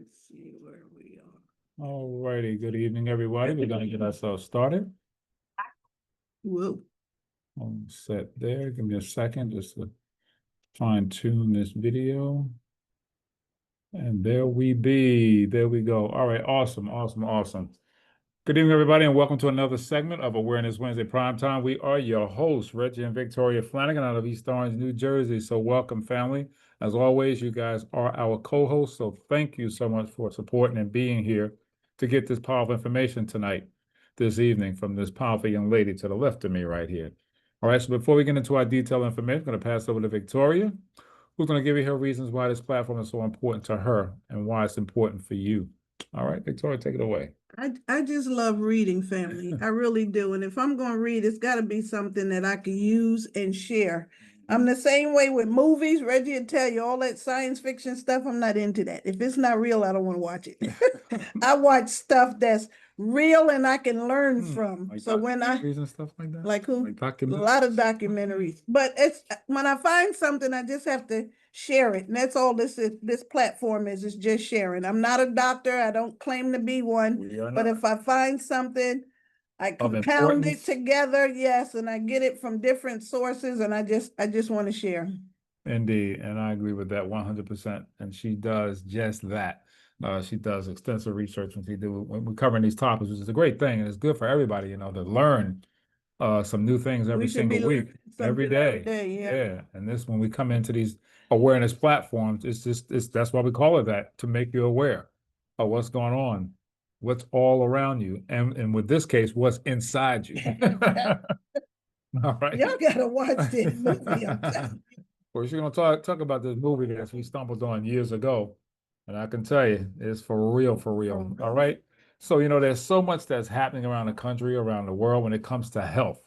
Let's see where we are. All righty. Good evening, everybody. We're going to get ourselves started. Whoa. Set there. Give me a second just to fine tune this video. And there we be. There we go. All right. Awesome. Awesome. Awesome. Good evening, everybody, and welcome to another segment of Awareness Wednesday Primetime. We are your hosts, Reggie and Victoria Flanagan out of East Orange, New Jersey. So welcome, family. As always, you guys are our co-hosts, so thank you so much for supporting and being here to get this powerful information tonight, this evening, from this powerful young lady to the left of me right here. All right, so before we get into our detailed information, I'm going to pass over to Victoria, who's going to give you her reasons why this platform is so important to her and why it's important for you. All right, Victoria, take it away. I just love reading, family. I really do. And if I'm going to read, it's got to be something that I can use and share. I'm the same way with movies. Reggie will tell you all that science fiction stuff. I'm not into that. If it's not real, I don't want to watch it. I watch stuff that's real and I can learn from. Like so when I and stuff like that. like who? Like a lot of documentaries. But it's when I find something, I just have to share it. And that's all this platform is. It's just sharing. I'm not a doctor. I don't claim to be one. But if I find something, I compound it together, yes, and I get it from different sources, and I just want to share. Indeed, and I agree with that 100%. And she does just that. She does extensive research when we're covering these topics, which is a great thing, and it's good for everybody, you know, to learn some new things every single week, every day. Yeah. And this, when we come into these awareness platforms, that's why we call it that, to make you aware of what's going on, what's all around you, and with this case, what's inside you. All right. Y'all gotta watch this movie. We're going to talk about this movie that we stumbled on years ago. And I can tell you, it's for real, for real. All right. So, you know, there's so much that's happening around the country, around the world when it comes to health.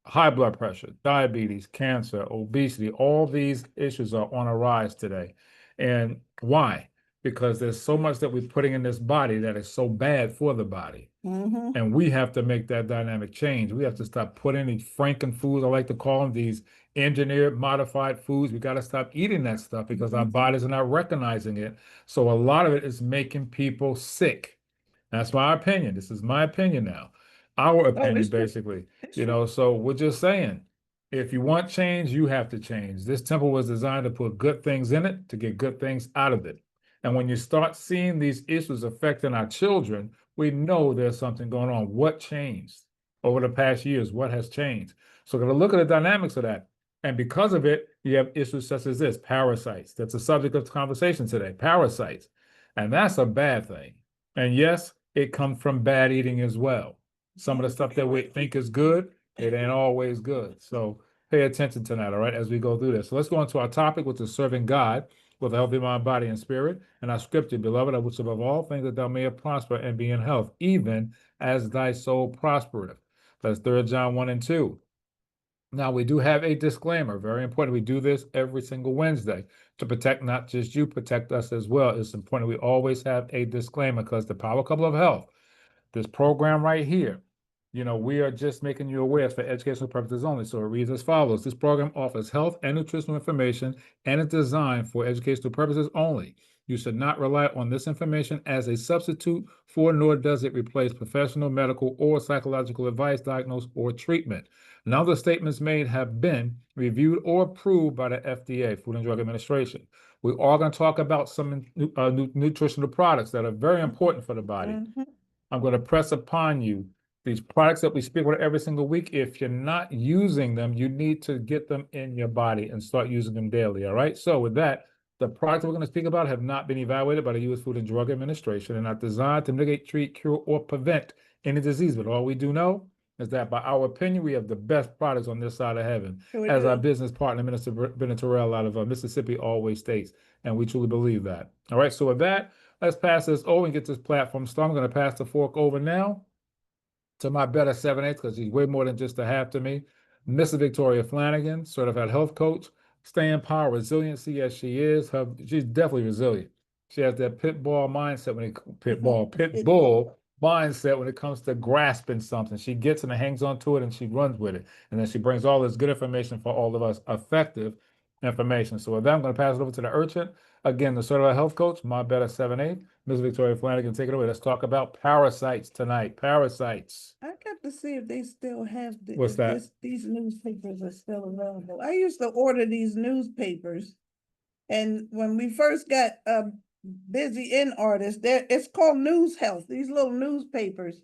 High blood pressure, diabetes, cancer, obesity, all these issues are on a rise today. And why? Because there's so much that we're putting in this body that is so bad for the body. And we have to make that dynamic change. We have to stop putting these Franken foods, I like to call them, these engineered, modified foods. We got to stop eating that stuff because our bodies are not recognizing it. So a lot of it is making people sick. That's my opinion. This is my opinion now. Our opinion, basically. You know, so we're just saying, if you want change, you have to change. This temple was designed to put good things in it, to get good things out of it. And when you start seeing these issues affecting our children, we know there's something going on. What changed over the past years? What has changed? So we're going to look at the dynamics of that. And because of it, you have issues such as this, parasites. That's the subject of the conversation today, parasites. And that's a bad thing. And yes, it comes from bad eating as well. Some of the stuff that we think is good, it ain't always good. So pay attention to that, all right, as we go through this. So let's go into our topic, which is serving God with a healthy mind, body, and spirit. And our scripture, beloved, I wish above all things that thou mayest prosper and be in health, even as thy soul prospereth. That's 3 John 1 and 2. Now, we do have a disclaimer, very important. We do this every single Wednesday to protect not just you, protect us as well. It's important we always have a disclaimer because the Power Couple of Health, this program right here, you know, we are just making you aware for educational purposes only. So it reads as follows. This program offers health and nutritional information and is designed for educational purposes only. You should not rely on this information as a substitute for, nor does it replace professional, medical, or psychological advice, diagnosis, or treatment. None of the statements made have been reviewed or approved by the FDA, Food and Drug Administration. We are going to talk about some nutritional products that are very important for the body. I'm going to press upon you these products that we speak about every single week. If you're not using them, you need to get them in your body and start using them daily. All right. So with that, the products that we're going to speak about have not been evaluated by the U.S. Food and Drug Administration and are designed to mitigate, treat, cure, or prevent any disease. But all we do know is that by our opinion, we have the best products on this side of heaven. As our business partner, Minister Bennett Terrell out of Mississippi, always states. And we truly believe that. All right. So with that, let's pass this over and get this platform started. I'm going to pass the fork over now to my better 7/8 because she's way more than just a half to me. Mrs. Victoria Flanagan, certified health coach, staying power, resiliency as she is. She's definitely resilient. She has that pit bull mindset when it comes to grasping something. She gets and hangs on to it and she runs with it. And then she brings all this good information for all of us, effective information. So with that, I'm going to pass it over to the urchin. Again, the certified health coach, my better 7A, Ms. Victoria Flanagan, take it away. Let's talk about parasites tonight. Parasites. I got to see if they still have What's that? these newspapers are still available. I used to order these newspapers, and when we first got busy in artists, it's called News Health. These little newspapers,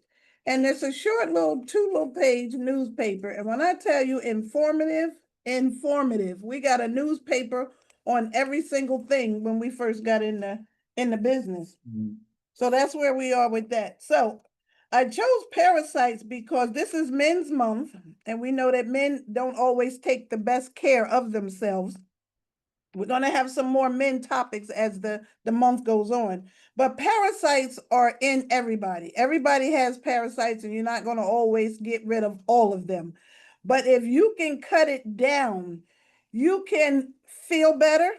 and it's a short little 2 little page newspaper. And when I tell you informative, we got a newspaper on every single thing when we first got in the business. Mm. So that's where we are with that. So I chose parasites because this is Men's Month, and we know that men don't always take the best care of themselves. We're going to have some more men topics as the month goes on. But parasites are in everybody. Everybody has parasites, and you're not going to always get rid of all of them. But if you can cut it down, you can feel better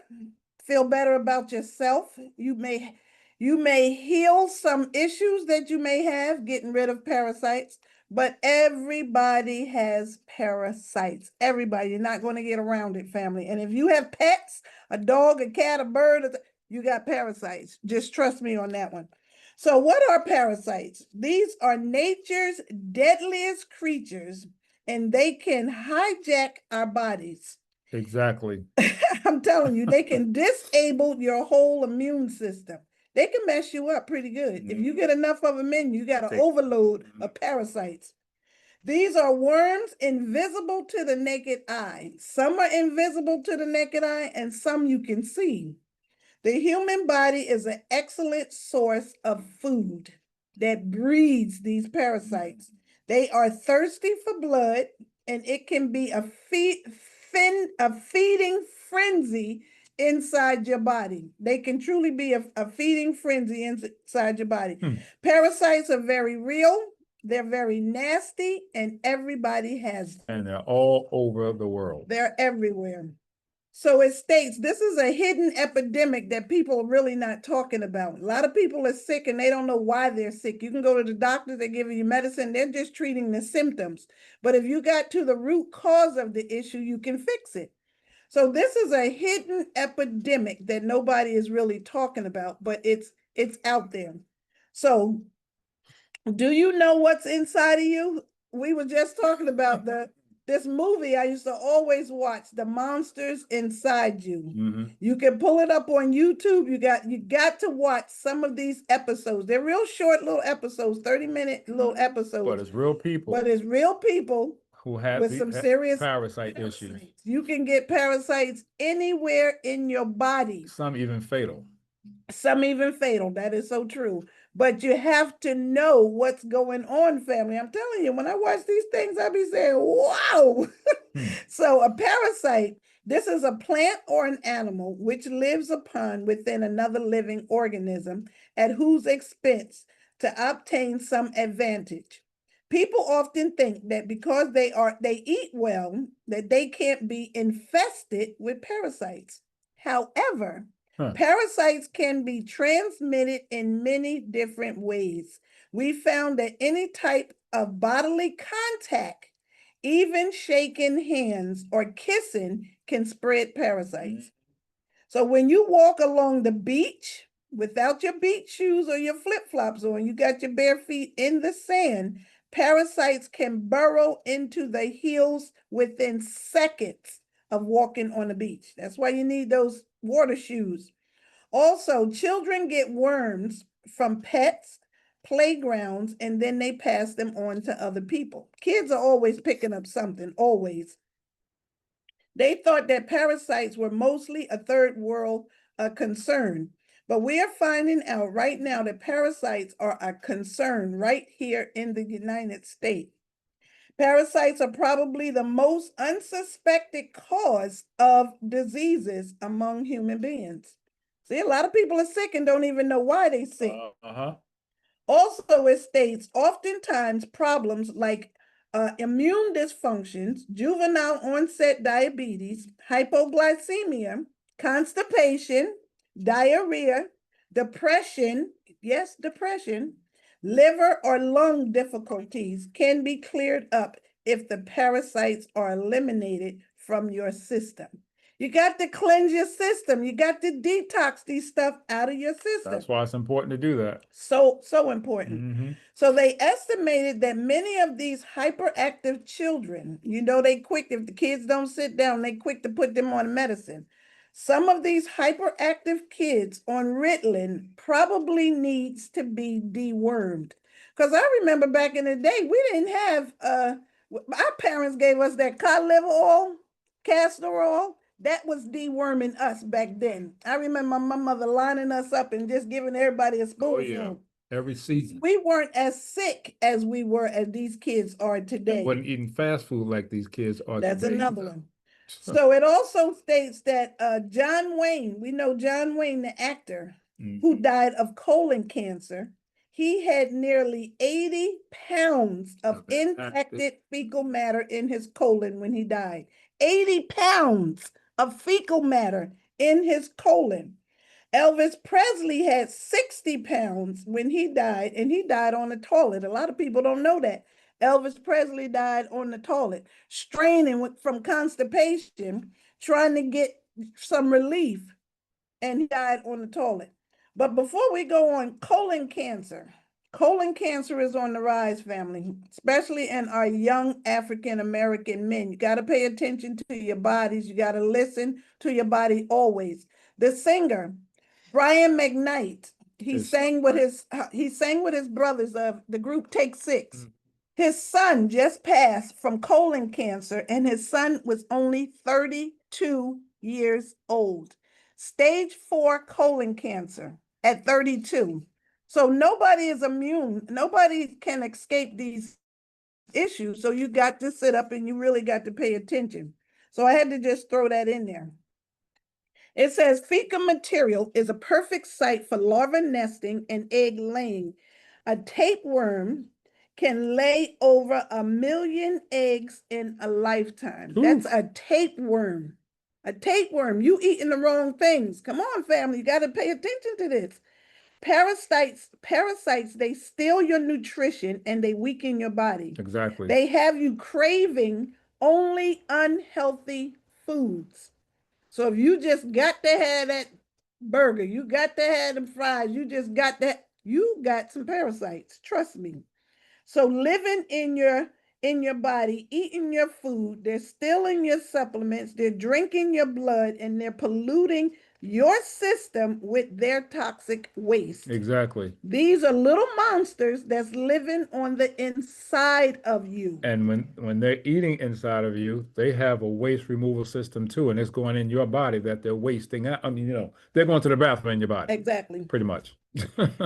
about yourself. You may heal some issues that you may have getting rid of parasites, but everybody has parasites. Everybody. You're not going to get around it, family. And if you have pets, a dog, a cat, a bird, you got parasites. Just trust me on that one. So what are parasites? These are nature's deadliest creatures, and they can hijack our bodies. Exactly. I'm telling you, they can disable your whole immune system. They can mess you up pretty good. If you get enough of them in, you got an overload of parasites. These are worms invisible to the naked eye. Some are invisible to the naked eye, and some you can see. The human body is an excellent source of food that breeds these parasites. They are thirsty for blood, and it can be a feeding frenzy inside your body. They can truly be a feeding frenzy inside your body. Parasites are very real. They're very nasty, and everybody has them. And they're all over the world. They're everywhere. So it states this is a hidden epidemic that people are really not talking about. A lot of people are sick and they don't know why they're sick. You can go to the doctor, they give you medicine, they're just treating the symptoms. But if you got to the root cause of the issue, you can fix it. So this is a hidden epidemic that nobody is really talking about, but it's out there. So do you know what's inside of you? We were just talking about this movie I used to always watch, The Monsters Inside You. You can pull it up on YouTube. You got to watch some of these episodes. They're real short little episodes, 30-minute little episodes. But it's real people. But it's real people who have with some serious parasite issues. You can get parasites anywhere in your body. Some even fatal. Some even fatal. That is so true. But you have to know what's going on, family. I'm telling you, when I watch these things, I be saying, wow. So a parasite, this is a plant or an animal which lives within another living organism at whose expense to obtain some advantage. People often think that because they eat well, that they can't be infested with parasites. However, parasites can be transmitted in many different ways. We found that any type of bodily contact, even shaking hands or kissing, can spread parasites. So when you walk along the beach without your beach shoes or your flip-flops on, you got your bare feet in the sand, parasites can burrow into the heels within seconds of walking on the beach. That's why you need those water shoes. Also, children get worms from pets, playgrounds, and then they pass them on to other people. Kids are always picking up something, always. They thought that parasites were mostly a third world concern, but we are finding out right now that parasites are a concern right here in the United States. Parasites are probably the most unsuspected cause of diseases among human beings. See, a lot of people are sick and don't even know why they're sick. Also, it states oftentimes problems like immune dysfunctions, juvenile onset diabetes, hypoglycemia, constipation, diarrhea, depression, yes, depression, liver or lung difficulties can be cleared up if the parasites are eliminated from your system. You got to cleanse your system. You got to detox these stuff out of your system. That's why it's important to do that. So important. So they estimated that many of these hyperactive children, they quick, if the kids don't sit down, they quick to put them on medicine. Some of these hyperactive kids on Ritalin probably needs to be dewormed. Because I remember back in the day, we didn't have, our parents gave us that cod liver oil, castor oil. That was deworming us back then. I remember my mother lining us up and just giving everybody a spoonful. Every season. We weren't as sick as we were as these kids are today. And wasn't eating fast food like these kids are That's today. another one. So it also states that John Wayne, we know John Wayne, the actor, who died of colon cancer, he had nearly 80 pounds of infected fecal matter in his colon when he died. 80 pounds of fecal matter in his colon. Elvis Presley had 60 pounds when he died, and he died on the toilet. A lot of people don't know that. Elvis Presley died on the toilet, straining from constipation, trying to get some relief, and he died on the toilet. But before we go on, colon cancer is on the rise, family, especially in our young African-American men. You got to pay attention to your bodies. You got to listen to your body always. The singer, Brian McKnight, he sang with his brothers of the group Take Six. His son just passed from colon cancer, and his son was only 32 years old. Stage 4 colon cancer at 32. So nobody is immune. Nobody can escape these issues. So you got to sit up and you really got to pay attention. So I had to just throw that in there. It says fecal material is a perfect site for larva nesting and egg laying. A tapeworm can lay over 1 million eggs in a lifetime. Ooh. That's a tapeworm. A tapeworm. You eating the wrong things. Come on, family. You got to pay attention to this. Parasites, they steal your nutrition and they weaken your body. Exactly. They have you craving only unhealthy foods. So if you just got to have that burger, you got to have them fries, you got some parasites, trust me. So living in your body, eating your food, they're stealing your supplements, they're drinking your blood, and they're polluting your system with their toxic waste. Exactly. These are little monsters that's living on the inside of you. And when they're eating inside of you, they have a waste removal system too, and it's going in your body that they're wasting out. I mean, they're going to the bathroom in your body. Exactly. Pretty much.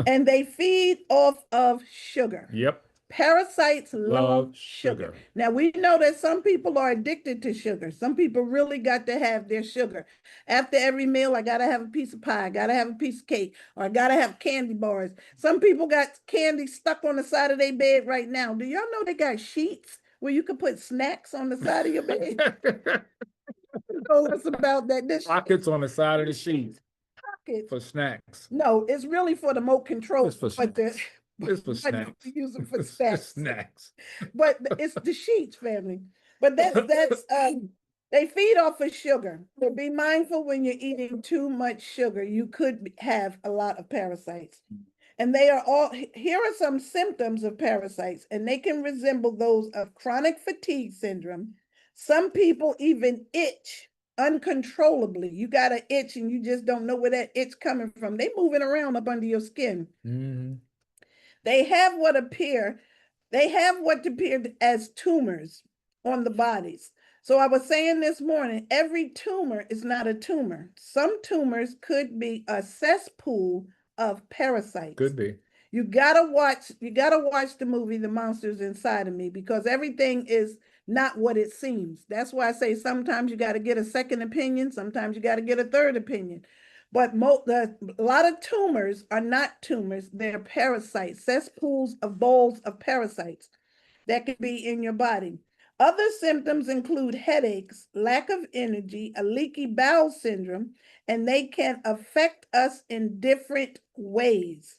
And they feed off of sugar. Yep. Parasites love sugar. Now, we know that some people are addicted to sugar. Some people really got to have their sugar. After every meal, I got to have a piece of pie. I got to have a piece of cake. Or I got to have candy bars. Some people got candy stuck on the side of their bed right now. Do y'all know they got sheets where you can put snacks on the side of your bed? Told us about that. Pockets on the side of the sheet. Pockets. For snacks. No, it's really for the remote control. It's for snacks. It's for snacks. We use them for snacks. Snacks. But it's the sheets, family. But that's they feed off of sugar. So be mindful when you're eating too much sugar. You could have a lot of parasites. And here are some symptoms of parasites, and they can resemble those of chronic fatigue syndrome. Some people even itch uncontrollably. You got an itch and you just don't know where that itch coming from. They moving around up under your skin. Mm-hmm. They have what appear as tumors on the bodies. So I was saying this morning, every tumor is not a tumor. Some tumors could be a cesspool of parasites. Could be. You gotta watch the movie The Monsters Inside of Me, because everything is not what it seems. That's why I say sometimes you got to get a second opinion, sometimes you got to get a third opinion. But a lot of tumors are not tumors, they're parasites, cesspools of balls of parasites that can be in your body. Other symptoms include headaches, lack of energy, a leaky bowel syndrome, and they can affect us in different ways.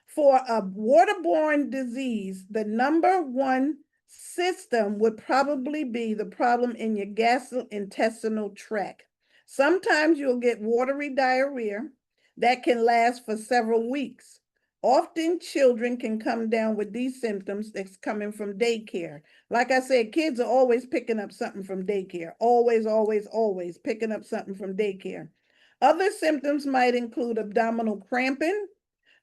For a waterborne disease, the number one system would probably be the problem in your gastrointestinal tract. Sometimes you'll get watery diarrhea that can last for several weeks. Often children can come down with these symptoms that's coming from daycare. Like I said, kids are always picking up something from daycare. Always, always, always picking up something from daycare. Other symptoms might include abdominal cramping,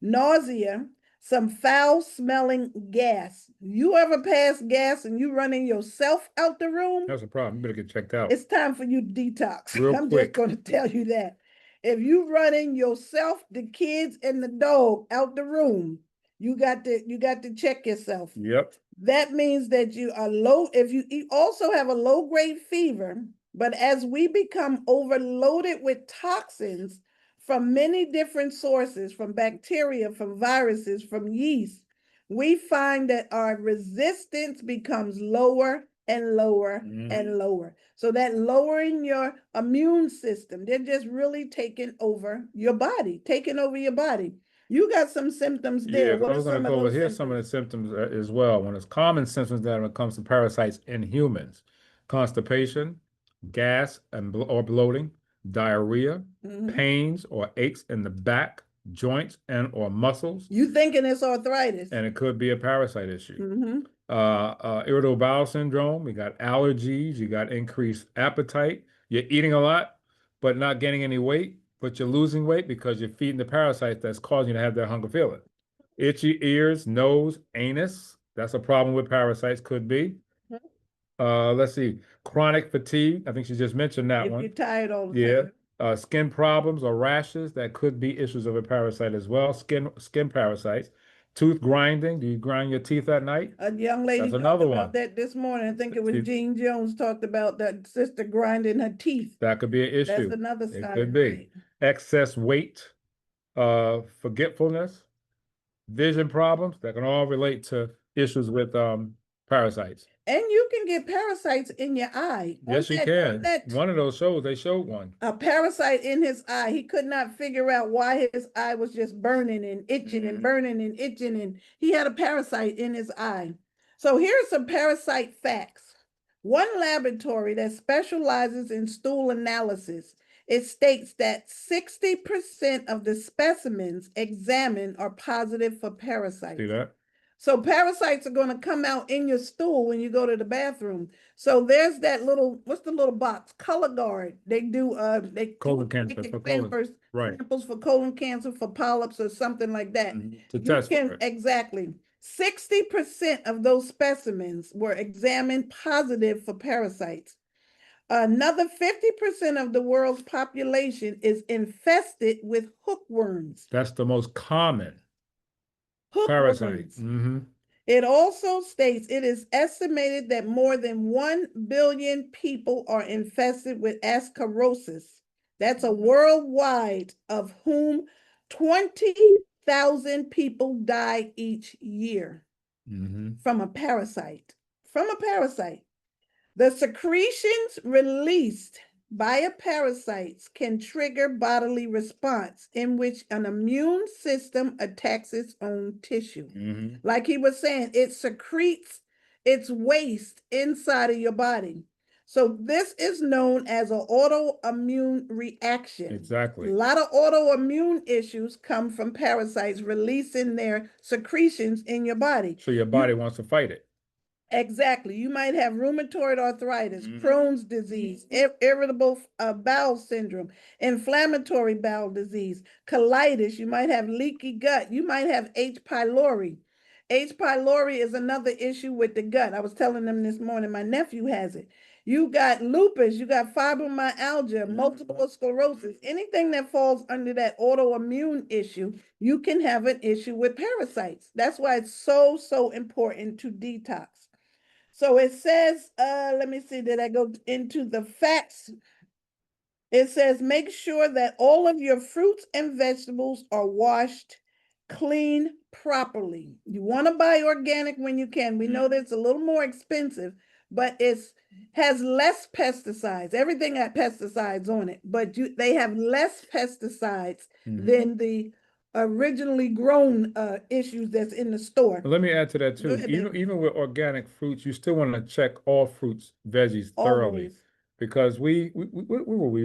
nausea, some foul smelling gas. You ever pass gas and you running yourself out the room? That's a problem. You better get checked out. It's time for you to detox. Real I'm quick. just going to tell you that. If you running yourself, the kids, and the dog out the room, you got to check yourself. Yep. That means that you are low. If you also have a low-grade fever, but as we become overloaded with toxins from many different sources, from bacteria, from viruses, from yeast, we find that our resistance becomes lower and lower and lower. So that lowering your immune system, they're just really taking over your body, You got some symptoms there. Yeah, What I are was going some to of go over those here some of the symptoms as well. When it's common symptoms that when it comes to parasites in humans, constipation, gas or bloating, diarrhea, pains or aches in the back, joints and or muscles, You thinking it's arthritis? and it could be a parasite issue. Mm-hmm. Irritable bowel syndrome, you got allergies, you got increased appetite, you're eating a lot, but not gaining any weight, but you're losing weight because you're feeding the parasites that's causing you to have that hunger feeling. Itchy ears, nose, anus, that's a problem with parasites, could be. Let's see, chronic fatigue, I think she just mentioned that If one. you're tired all the Yeah. time. Skin problems or rashes, that could be issues of a parasite as well, skin parasites. Tooth grinding, do you grind your teeth at night? A young lady That's talked another about one. that this morning. I think it was See- Jean Jones talked about that sister grinding her teeth. That could be an issue. That's another It sign. could be. Right. Excess weight, forgetfulness, vision problems, that can all relate to issues with parasites. And you can get parasites in your eye. Yes, you can. One of those shows, they showed one. A parasite in his eye. He could not figure out why his eye was just burning and itching and burning and itching, and he had a parasite in his eye. So here's some parasite facts. One laboratory that specializes in stool analysis, it states that 60% of the specimens examined are positive for parasites. See that? So parasites are going to come out in your stool when you go to the bathroom. So there's that little, what's the little box? Color Guard. They do Colon cancer for colon. Right. Samples for colon cancer, for polyps or something like that. To test for it. Exactly. 60% of those specimens were examined positive for parasites. Another 50% of the world's population is infested with hookworms. That's the most common parasite. It also states it is estimated that more than 1 billion people are infested with ascarosis. That's a worldwide, of whom 20,000 people die each year from a parasite. The secretions released by a parasite can trigger bodily response in which an immune system attacks its own tissue. Like he was saying, it secretes its waste inside of your body. So this is known as an autoimmune reaction. Exactly. A lot of autoimmune issues come from parasites releasing their secretions in your body. So your body wants to fight it. Exactly. You might have rheumatoid arthritis, Crohn's disease, irritable bowel syndrome, inflammatory bowel disease, colitis. You might have leaky gut. You might have H. pylori. H. pylori is another issue with the gut. I was telling them this morning, my nephew has it. You got lupus, you got fibromyalgia, multiple sclerosis, anything that falls under that autoimmune issue, you can have an issue with parasites. That's why it's so, so important to detox. So it says, let me see, did I go into the facts? It says, make sure that all of your fruits and vegetables are washed clean properly. You want to buy organic when you can. We know that's a little more expensive, but it has less pesticides. Everything had pesticides on it, but they have less pesticides than the originally grown issues that's in the store. Let me add to that too. Even with organic fruits, you still want to check all fruits, veggies thoroughly. because we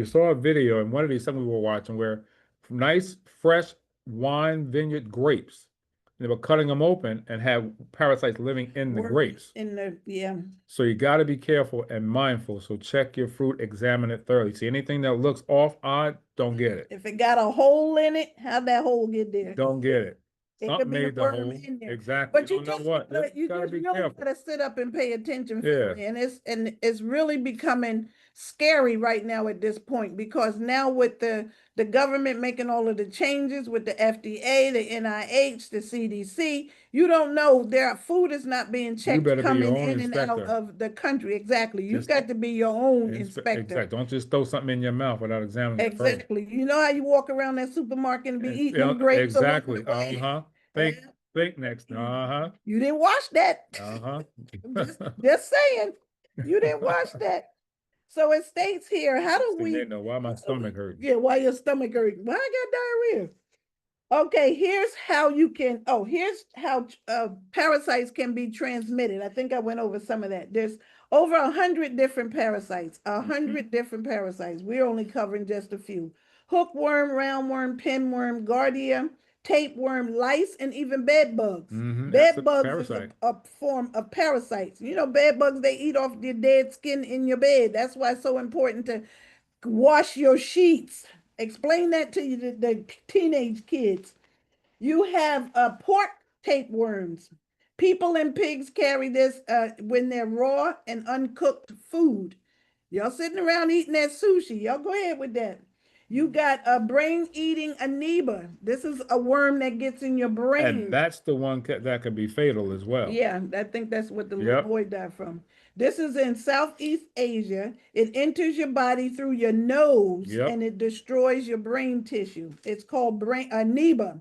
saw a video in one of these something we were watching where nice fresh wine vineyard grapes, they were cutting them open and had parasites living in the grapes. In the, yeah. So you got to be careful and mindful. So check your fruit, examine it thoroughly. See anything that looks off, odd, don't get it. If it got a hole in it, how'd that hole get there? Don't get it. It Something could be a made the worm hole. in there. Exactly. But you don't know just what. you gotta just be really careful. gotta sit up and pay attention, Yeah. family. And it's really becoming scary right now at this point, because now with the government making all of the changes with the FDA, the NIH, the CDC, you don't know, their food is not being checked better be your coming own in and out inspector. of the country. Exactly. You've Just got to be your own inspector. Exactly. Don't just throw something in your mouth without examining it first. Exactly. You know how you walk around that supermarket and be eating them grapes along the Exactly. way? Think next. You didn't wash that. just saying, you didn't wash that. So it states here, how do we They know why my stomach hurts. Yeah, why your stomach hurts? Why I got diarrhea? Okay, here's how parasites can be transmitted. I think I went over some of that. There's over 100 different parasites, 100 different parasites. We're only covering just a few. Hookworm, roundworm, pinworm, giardia, tapeworm, lice, and even bed bugs. Bed bugs is a form of parasites. You know, bed bugs, they eat off your dead skin in your bed. That's why it's so important to wash your sheets. Explain that to you, the teenage kids. You have pork tapeworms. People and pigs carry this when they're raw and uncooked food. Y'all sitting around eating that sushi. Y'all go ahead with that. You got a brain-eating amoeba. This is a worm that gets in your brain. And that's the one that could be fatal as well. Yeah, I think that's what the little boy died from. This is in Southeast Asia. It enters your body through your nose and it destroys your brain tissue. It's called amoeba,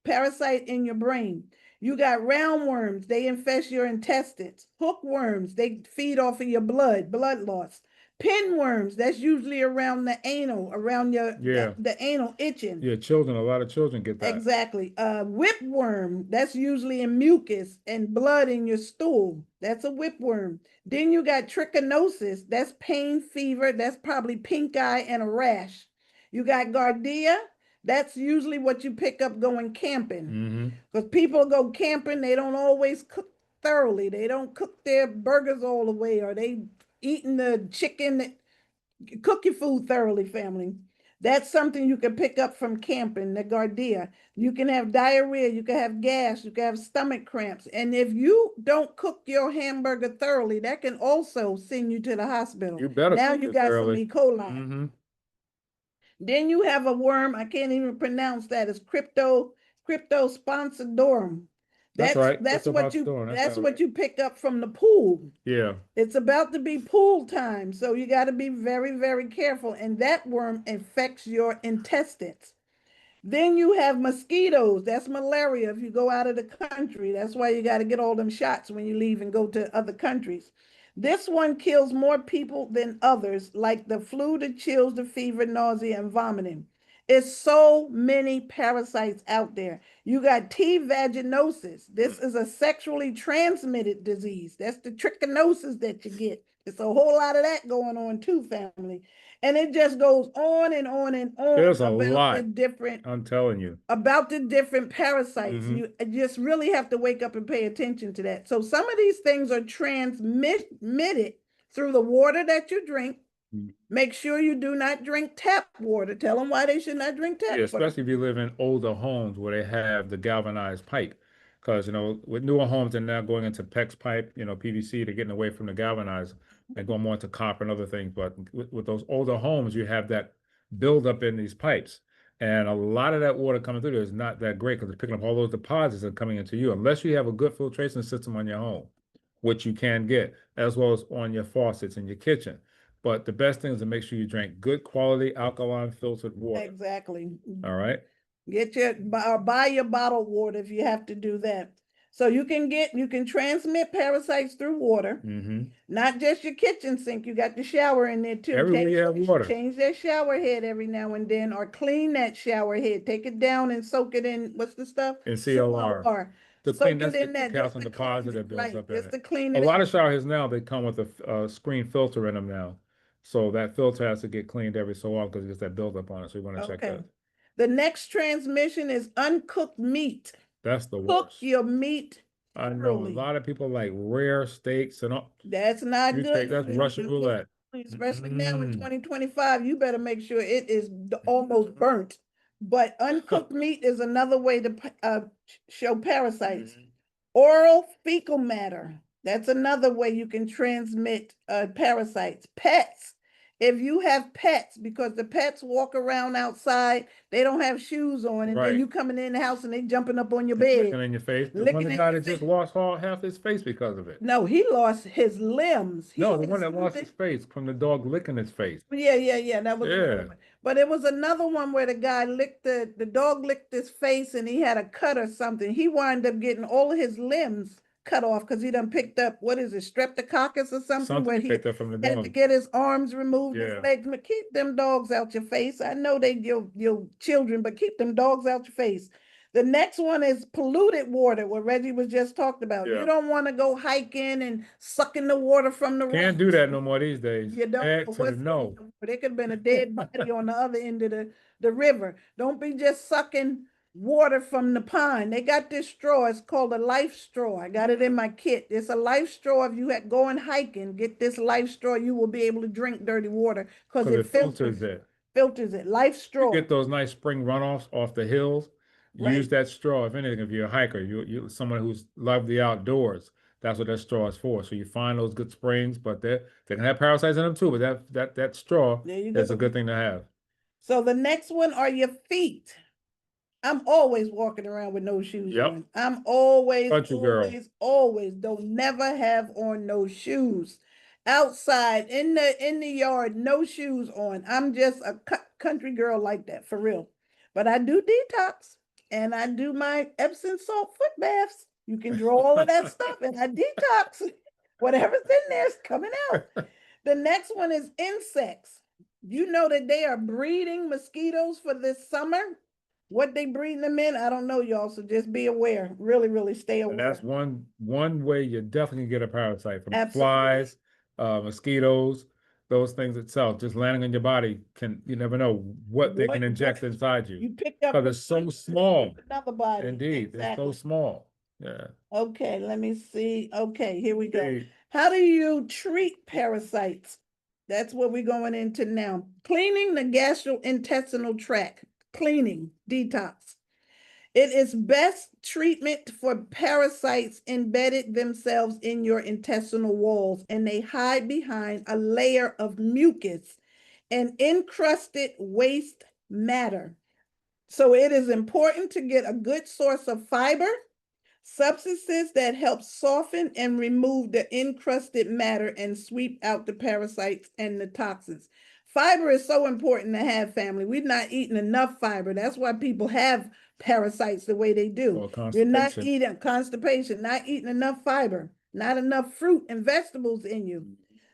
parasite in your brain. You got roundworms. They infest your intestines. Hookworms. They feed off of your blood loss. Pinworms, that's usually around the anal, around the anal itching. Yeah, a lot of children get that. Exactly. Whipworm, that's usually in mucus and blood in your stool. That's a whipworm. Then you got trichinosis, that's pain, fever, that's probably pink eye and a rash. You got giardia, that's usually what you pick up going camping. Because people go camping, they don't always cook thoroughly. They don't cook their burgers all the way, or they eating the chicken. Cook your food thoroughly, family. That's something you can pick up from camping, the giardia. You can have diarrhea, you can have gas, you can have stomach cramps. And if you don't cook your hamburger thoroughly, that can also send you to the hospital. You better now you got thoroughly. some E. coli. Then you have a worm, I can't even pronounce that. It's Cryptosponsodorum. That's right. That's what you pick up from the pool. Yeah. It's about to be pool time, so you got to be very, very careful. And that worm infects your intestines. Then you have mosquitoes. That's malaria if you go out of the country. That's why you got to get all them shots when you leave and go to other countries. This one kills more people than others, like the flu, the chills, the fever, nausea, and vomiting. It's so many parasites out there. You got T. vaginosis. This is a sexually transmitted disease. That's the trichinosis that you get. It's a whole lot of that going on too, family. And it just goes on and on and on. There's a lot. I'm telling you. About the different parasites. You just really have to wake up and pay attention to that. So some of these things are transmitted through the water that you drink. Make sure you do not drink tap water. Tell them why they should not drink tap water. Especially if you live in older homes where they have the galvanized pipe. Because, with newer homes, they're now going into PEX pipe, PVC, they're getting away from the galvanized and going more into copper and other things. But with those older homes, you have that buildup in these pipes. And a lot of that water coming through there is not that great because it's picking up all those deposits and coming into you, unless you have a good filtration system on your home, which you can get, as well as on your faucets in your kitchen. But the best thing is to make sure you drink good quality alkaline filtered water. Exactly. All right. Buy your bottled water if you have to do that. So you can transmit parasites through water, not just your kitchen sink. You got the shower in there too. Everywhere you have water. Change that shower head every now and then, or clean that shower head. Take it down and soak it in. What's the stuff? In CLR. To clean that's in that calcium deposit that builds up in it. To clean it. A lot of shower heads now, they come with a screen filter in them now. So that filter has to get cleaned every so often because it gets that buildup on it. So you want to check Okay. that. The next transmission is uncooked meat. That's the Cook worst. your meat I know a thoroughly. lot of people like rare steaks and all. That's not You good. take that's Russian roulette. Especially now in 2025, you better make sure it is almost burnt. But uncooked meat is another way to show parasites. Oral fecal matter. That's another way you can transmit parasites. Pets. If you have pets, because the pets walk around outside, they don't have shoes on, and then you coming in the house and they jumping up on your bed. Licking in your face. The one guy that just lost half his face because of it. No, he lost his limbs. No, the one that lost his face from the dog licking his face. Yeah. That was Yeah. But it was another one where the guy licked the dog licked his face and he had a cut or something. He wound up getting all of his limbs cut off because he done picked up, what is it, streptococcus or something, where he picked up from the had dog. to get his arms removed, his Yeah. legs. But keep them dogs out your face. I know they your children, but keep them dogs out your face. The next one is polluted water, what Reggie was just talked about. Yeah. You don't want to go hiking and sucking the water from the Can't do that no more these days. You don't Heck know to the what's no. There could have been a dead body on the other end of the river. Don't be just sucking water from the pond. They got this straw. It's called a life straw. I got it in my kit. It's a life straw. If you had going hiking, get this life straw, you will be able to drink dirty water because it filters it. Filters it. Life straw. You get those nice spring runoffs off the hills. Right. Use that straw. If anything, if you're a hiker, you someone who's loved the outdoors, that's what that straw is for. So you find those good springs, but they can have parasites in them too. But that straw is a good thing to have. So the next one are your feet. I'm always walking around with no shoes on. I'm always don't never have on no shoes. Outside in the yard, no shoes on. I'm just a country girl like that, for real. But I do detox and I do my Epsom salt foot baths. You can draw all of that stuff and I detox. Whatever's in there is coming out. The next one is insects. You know that they are breeding mosquitoes for this summer. What they breeding them in, I don't know, y'all. So just be aware. Really, really stay aware. And that's one way you definitely get a parasite from flies, mosquitoes, those things itself. Just landing on your body you never know what they can inject inside you. You picked up because it's so small. Another body. Indeed, it's so small. Yeah. Okay, let me see. Okay, here we go. How do you treat parasites? That's what we're going into now. Cleaning the gastrointestinal tract. Cleaning, detox. It is best treatment for parasites embedded themselves in your intestinal walls, and they hide behind a layer of mucus and encrusted waste matter. So it is important to get a good source of fiber, substances that help soften and remove the encrusted matter and sweep out the parasites and the toxins. Fiber is so important to have, family. We're not eating enough fiber. That's why people have parasites the way they do. We're not eating constipation, not eating enough fiber, not enough fruit and vegetables in you.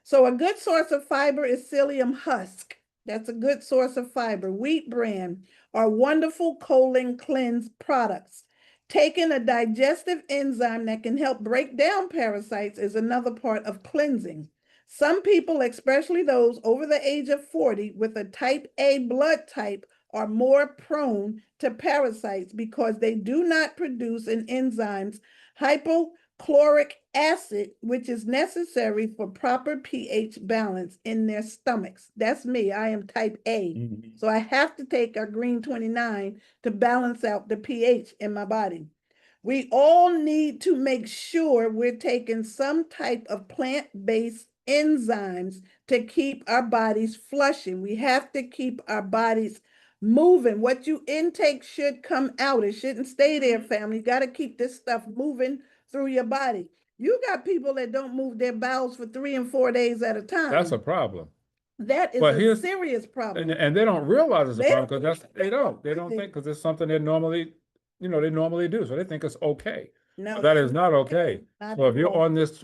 So a good source of fiber is psyllium husk. That's a good source of fiber. Wheat bran are wonderful colon cleanse products. Taking a digestive enzyme that can help break down parasites is another part of cleansing. Some people, especially those over the age of 40 with a type A blood type, are more prone to parasites because they do not produce an enzyme's hypochloric acid, which is necessary for proper pH balance in their stomachs. That's me. I am type A. So I have to take a green 29 to balance out the pH in my body. We all need to make sure we're taking some type of plant-based enzymes to keep our bodies flushing. We have to keep our bodies moving. What you intake should come out. It shouldn't stay there, family. You got to keep this stuff moving through your body. You got people that don't move their bowels for 3 and 4 days at a time. That's a problem. That is a serious problem. And they don't realize it's a problem because they don't think because it's something they normally do. So they think it's okay. No, that is not okay. So if you're on this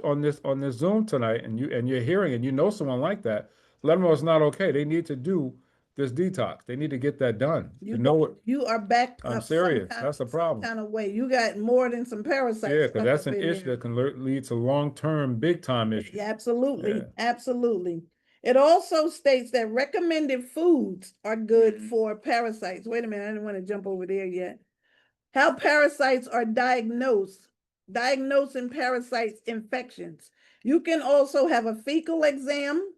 Zoom tonight and you're hearing and you know someone like that, let them know it's not okay. They need to do this detox. They need to get that done. You are backed up. I'm serious. That's a problem. Kind of way. You got more than some parasites. Yeah, because that's an issue that can lead to long-term, big-time issues. Yeah, absolutely. Yeah. Absolutely. It also states that recommended foods are good for parasites. Wait a minute, I didn't want to jump over there yet. How parasites are diagnosed. Diagnosing parasites infections. You can also have a fecal exam.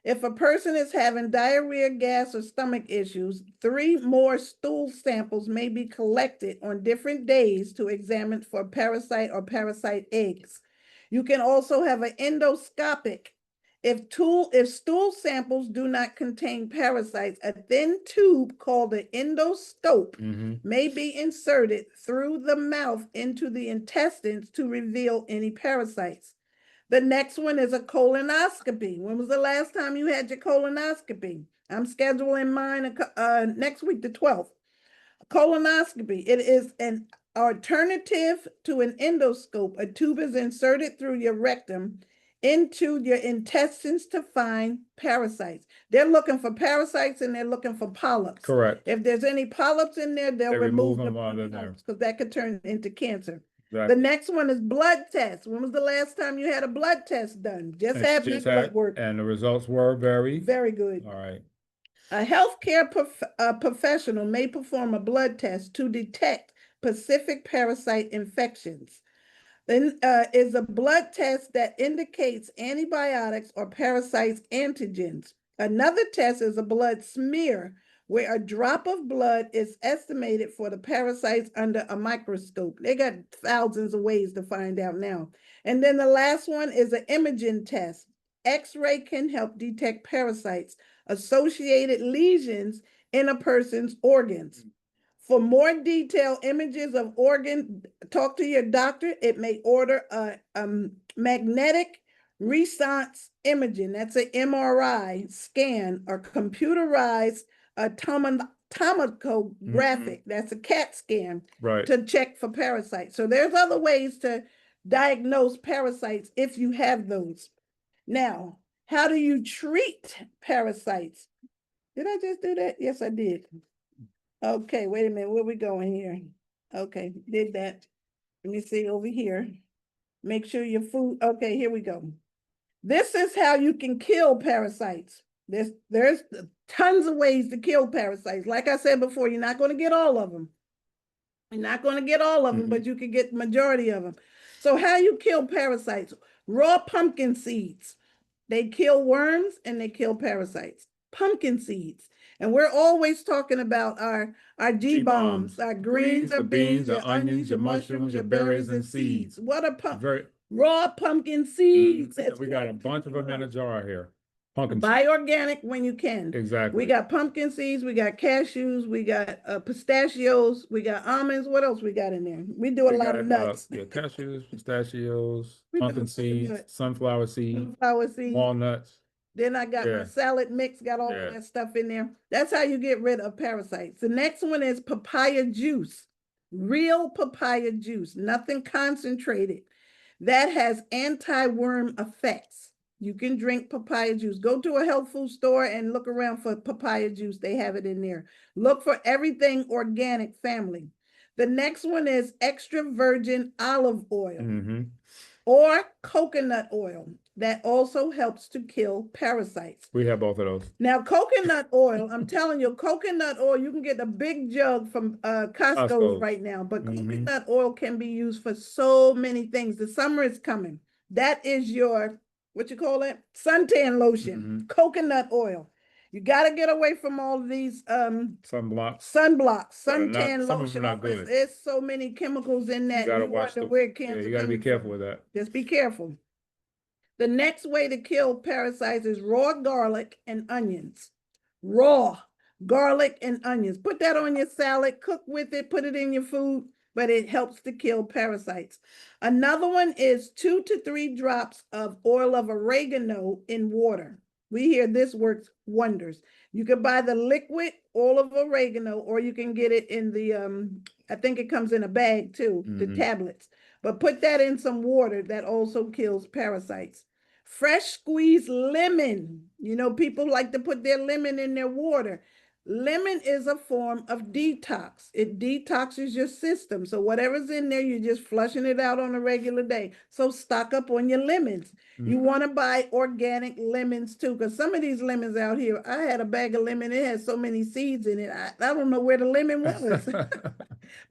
If a person is having diarrhea, gas, or stomach issues, 3 more stool samples may be collected on different days to examine for parasite or parasite eggs. You can also have an endoscopic. If stool samples do not contain parasites, a thin tube called an endoscope may be inserted through the mouth into the intestines to reveal any parasites. The next one is a colonoscopy. When was the last time you had your colonoscopy? I'm scheduling mine next week, the 12th. Colonoscopy. It is an alternative to an endoscope. A tube is inserted through your rectum into your intestines to find parasites. They're looking for parasites and they're looking for polyps. Correct. If there's any polyps in there, they'll They remove them the out of there. polyps because that could turn into cancer. Exactly. The next one is blood test. When was the last time you had a blood test done? Just have your blood work. And the results were very good. All right. A healthcare professional may perform a blood test to detect specific parasite infections. Then is a blood test that indicates antibiotics or parasites antigens. Another test is a blood smear, where a drop of blood is estimated for the parasites under a microscope. They got thousands of ways to find out now. And then the last one is an imaging test. X-ray can help detect parasites, associated lesions in a person's organs. For more detailed images of organ, talk to your doctor. It may order a magnetic resonance imaging. That's an MRI scan or computerized tomographic. That's a CAT scan to check for parasites. So there's other ways to diagnose parasites if you have those. Now, how do you treat parasites? Did I just do that? Yes, I did. Okay, wait a minute. Where we going here? Okay, did that. Let me see over here. Make sure your food. Okay, here we go. This is how you can kill parasites. There's tons of ways to kill parasites. Like I said before, you're not going to get all of them. You're not going to get all of them, but you can get the majority of them. So how you kill parasites? Raw pumpkin seeds. They kill worms and they kill parasites. Pumpkin seeds. And we're always talking about our G-bombs, our greens, our beans, your onions, your mushrooms, your berries, and seeds. What are raw pumpkin seeds? We got a bunch of them in a jar here. Buy organic when you can. Exactly. We got pumpkin seeds, we got cashews, we got pistachios, we got almonds. What else we got in there? We do a lot of nuts. Cashews, pistachios, pumpkin seeds, sunflower seeds, walnuts. Then I got my salad mix, got all that stuff in there. That's how you get rid of parasites. The next one is papaya juice. Real papaya juice, nothing concentrated. That has anti-worm effects. You can drink papaya juice. Go to a health food store and look around for papaya juice. They have it in there. Look for everything organic, family. The next one is extra virgin olive oil or coconut oil. That also helps to kill parasites. We have both of those. Now, coconut oil, I'm telling you, coconut oil, you can get a big jug from Costco right now, but coconut oil can be used for so many things. The summer is coming. That is your, what you call it? Suntan lotion, coconut oil. You got to get away from all of these suntan lotion. Not good. There's so many chemicals in that. You got to watch where cancer. You got to be careful with that. Just be careful. The next way to kill parasites is raw garlic and onions. Raw garlic and onions. Put that on your salad, cook with it, put it in your food, but it helps to kill parasites. Another one is 2 to 3 drops of oil of oregano in water. We hear this works wonders. You can buy the liquid oil of oregano, or you can get it in the, I think it comes in a bag too, the tablets. But put that in some water. That also kills parasites. Fresh squeezed lemon. You know, people like to put their lemon in their water. Lemon is a form of detox. It detoxes your system. So whatever's in there, you're just flushing it out on a regular day. So stock up on your lemons. You want to buy organic lemons too, because some of these lemons out here, I had a bag of lemon. It has so many seeds in it. I don't know where the lemon was.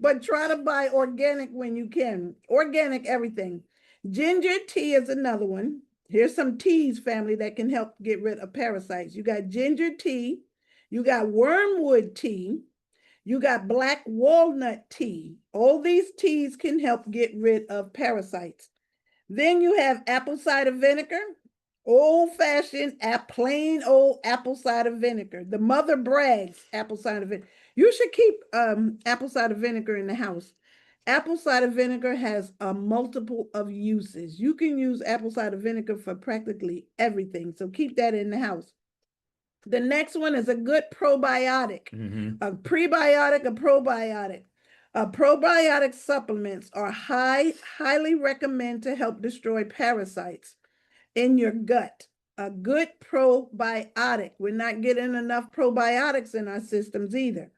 But try to buy organic when you can. Organic everything. Ginger tea is another one. Here's some teas, family, that can help get rid of parasites. You got ginger tea. You got wormwood tea. You got black walnut tea. All these teas can help get rid of parasites. Then you have apple cider vinegar, old-fashioned, plain old apple cider vinegar. The Mother Bragg's apple cider vinegar. You should keep apple cider vinegar in the house. Apple cider vinegar has a multiple of uses. You can use apple cider vinegar for practically everything. So keep that in the house. The next one is a good probiotic, a prebiotic, a probiotic. Probiotic supplements are highly recommend to help destroy parasites in your gut. A good probiotic. We're not getting enough probiotics in our systems either.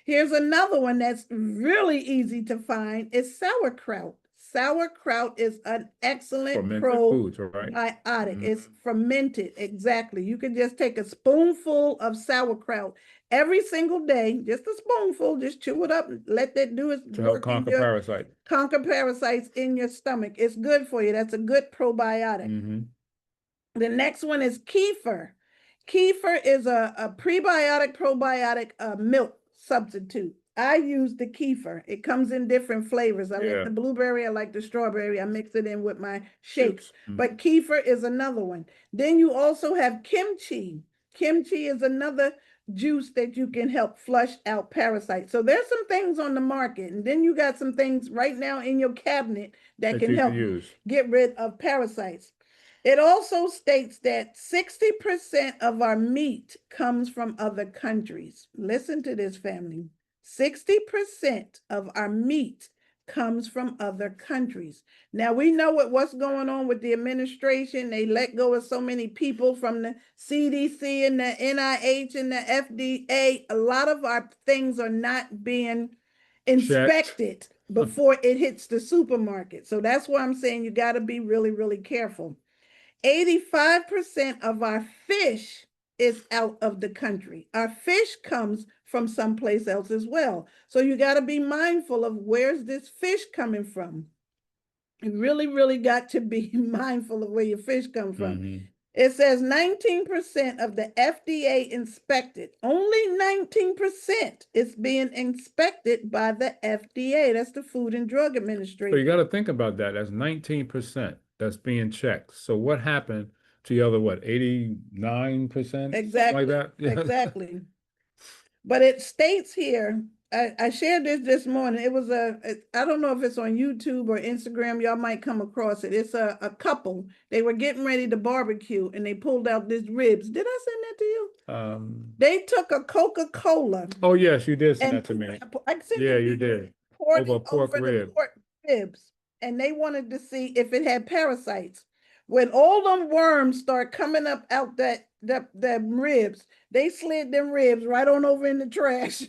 Here's another one that's really easy to find. It's sauerkraut. Sauerkraut is an excellent probiotic. It's fermented, exactly. You can just take a spoonful of sauerkraut every single day, just a spoonful, just chew it up, and let that do its to help conquer parasites. Conquer parasites in your stomach. It's good for you. That's a good probiotic. The next one is kefir. Kefir is a prebiotic, probiotic milk substitute. I use the kefir. It comes in different flavors. I like the blueberry. I like the strawberry. I mix it in with my shakes. But kefir is another one. Then you also have kimchi. Kimchi is another juice that you can help flush out parasites. So there's some things on the market. And then you got some things right now in your cabinet that can help get rid of parasites. It also states that 60% of our meat comes from other countries. Listen to this, family. 60% of our meat comes from other countries. Now, we know what's going on with the administration. They let go of so many people from the CDC and the NIH and the FDA. A lot of our things are not being inspected before it hits the supermarket. So that's why I'm saying you got to be really, really careful. 85% of our fish is out of the country. Our fish comes from someplace else as well. So you got to be mindful of where's this fish coming from. You really, really got to be mindful of where your fish come from. It says 19% of the FDA inspected, only 19% is being inspected by the FDA. That's the Food and Drug Administration. So you got to think about that. That's 19% that's being checked. So what happened to the other, 89%? Exactly. Like that? Exactly. But it states here, I shared this morning. It was I don't know if it's on YouTube or Instagram. Y'all might come across it. It's a couple. They were getting ready to barbecue and they pulled out this ribs. Did I send that to you? They took a Coca-Cola. Oh, yes, you did send that to me. Yeah, you did. Over pork ribs. And they wanted to see if it had parasites. When all them worms start coming up out that ribs, they slid them ribs right on over in the trash.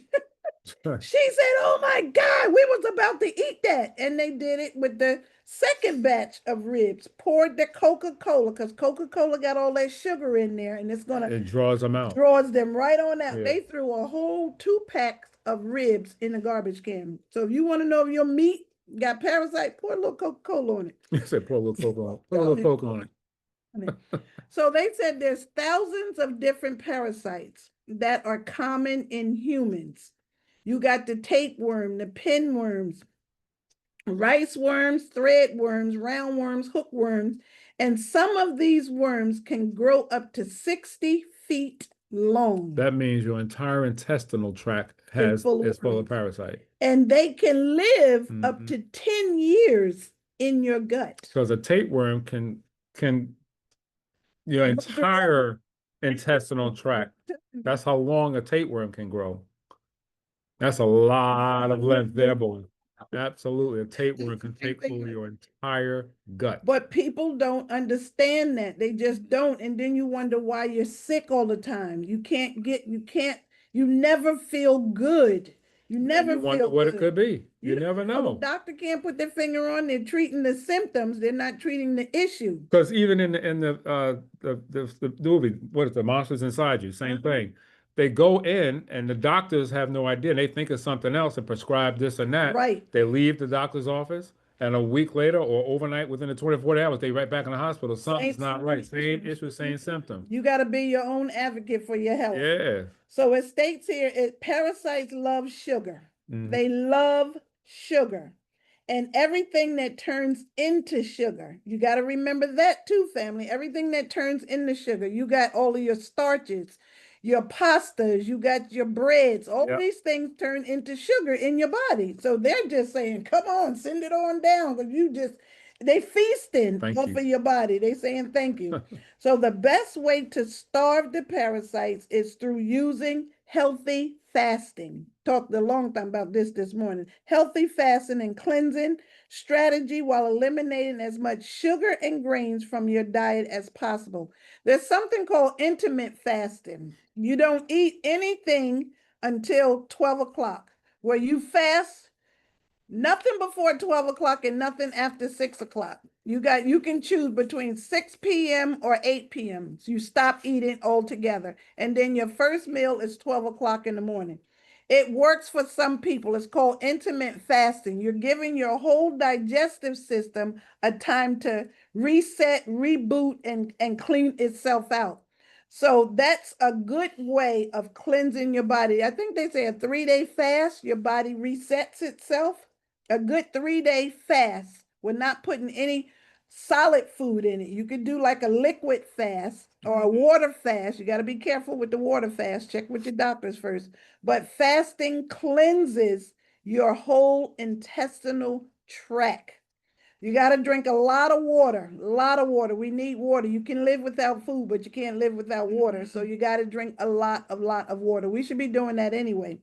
She said, "Oh my God, we was about to eat that." And they did it with the second batch of ribs, poured the Coca-Cola, because Coca-Cola got all that sugar in there and it draws them out. Draws them right on out. Yeah. They threw a whole 2 packs of ribs in the garbage can. So if you want to know if your meat got parasite, pour a little Coca-Cola on it. You said pour a little Coke on it. Put a little Coke on it. So they said there's thousands of different parasites that are common in humans. You got the tapeworm, the pinworms, rice worms, thread worms, roundworms, hookworms, and some of these worms can grow up to 60 feet long. That means your entire intestinal tract is full of parasite. And they can live up to 10 years in your gut. Because a tapeworm can your entire intestinal tract. That's how long a tapeworm can grow. That's a lot of length there, boy. Absolutely. A tapeworm can take over your entire gut. But people don't understand that. They just don't. And then you wonder why you're sick all the time. You can't You never feel good. You never You wonder feel what it good. could be. You You never know, the know. doctor can't put their finger on. They're treating the symptoms. They're not treating the issue. Because even in the movie, what is the Monsters Inside You? Same thing. They go in and the doctors have no idea. They think it's something else and prescribe this and that. Right. They leave the doctor's office, and a week later or overnight, within the 24 hours, they right back in the hospital. Something's not right. Same issue, same symptom. You got to be your own advocate for your health. Yeah. So it states here, parasites love sugar. Mhm. They love sugar. And everything that turns into sugar. You got to remember that too, family. Everything that turns into sugar. You got all of your starches, your pastas, you got your breads. All Yep. these things turn into sugar in your body. So they're just saying, come on, send it on down. Because they feasting Thank off you. of your body. They saying thank you. So the best way to starve the parasites is through using healthy fasting. Talked a long time about this morning. Healthy fasting and cleansing strategy while eliminating as much sugar and grains from your diet as possible. There's something called intermittent fasting. You don't eat anything until 12 o'clock, where you fast nothing before 12 o'clock and nothing after 6 o'clock. You can choose between 6 p.m. or 8 p.m. So you stop eating altogether. And then your first meal is 12 o'clock in the morning. It works for some people. It's called intermittent fasting. You're giving your whole digestive system a time to reset, reboot, and clean itself out. So that's a good way of cleansing your body. I think they say a 3-day fast, your body resets itself. A good 3-day fast. We're not putting any solid food in it. You could do like a liquid fast or a water fast. You got to be careful with the water fast. Check with your doctors first. But fasting cleanses your whole intestinal tract. You got to drink a lot of water, a lot of water. We need water. You can live without food, but you can't live without water. So you got to drink a lot of water. We should be doing that anyway.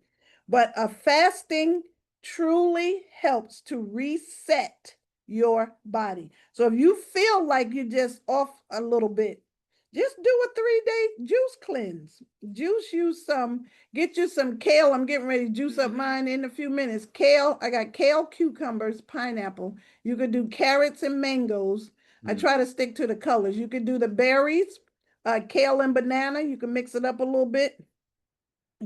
But a fasting truly helps to reset your body. So if you feel like you're just off a little bit, just do a 3-day juice cleanse. Get you some kale. I'm getting ready to juice up mine in a few minutes. Kale, I got kale, cucumbers, pineapple. You could do carrots and mangoes. I try to stick to the colors. You could do the berries, kale and banana. You can mix it up a little bit.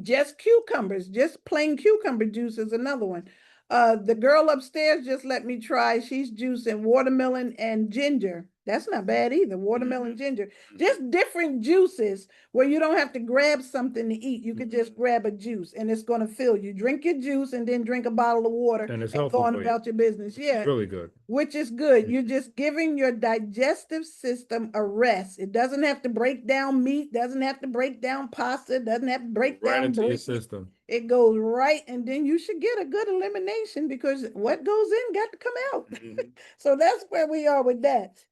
Just cucumbers, just plain cucumber juice is another one. The girl upstairs just let me try. She's juicing watermelon and ginger. That's not bad either. Watermelon, ginger. Just different juices where you don't have to grab something to eat. You could just grab a juice and it's going to fill you. Drink your juice and then drink a bottle of water And it's and healthy go on for you. about your business. Yeah. It's really good. Which is good. You're just giving your digestive system a rest. It doesn't have to break down meat, doesn't have to break down pasta, doesn't have to break Right down into your bread. system. It goes right, and then you should get a good elimination because what goes in got to come out. So that's where we are with that.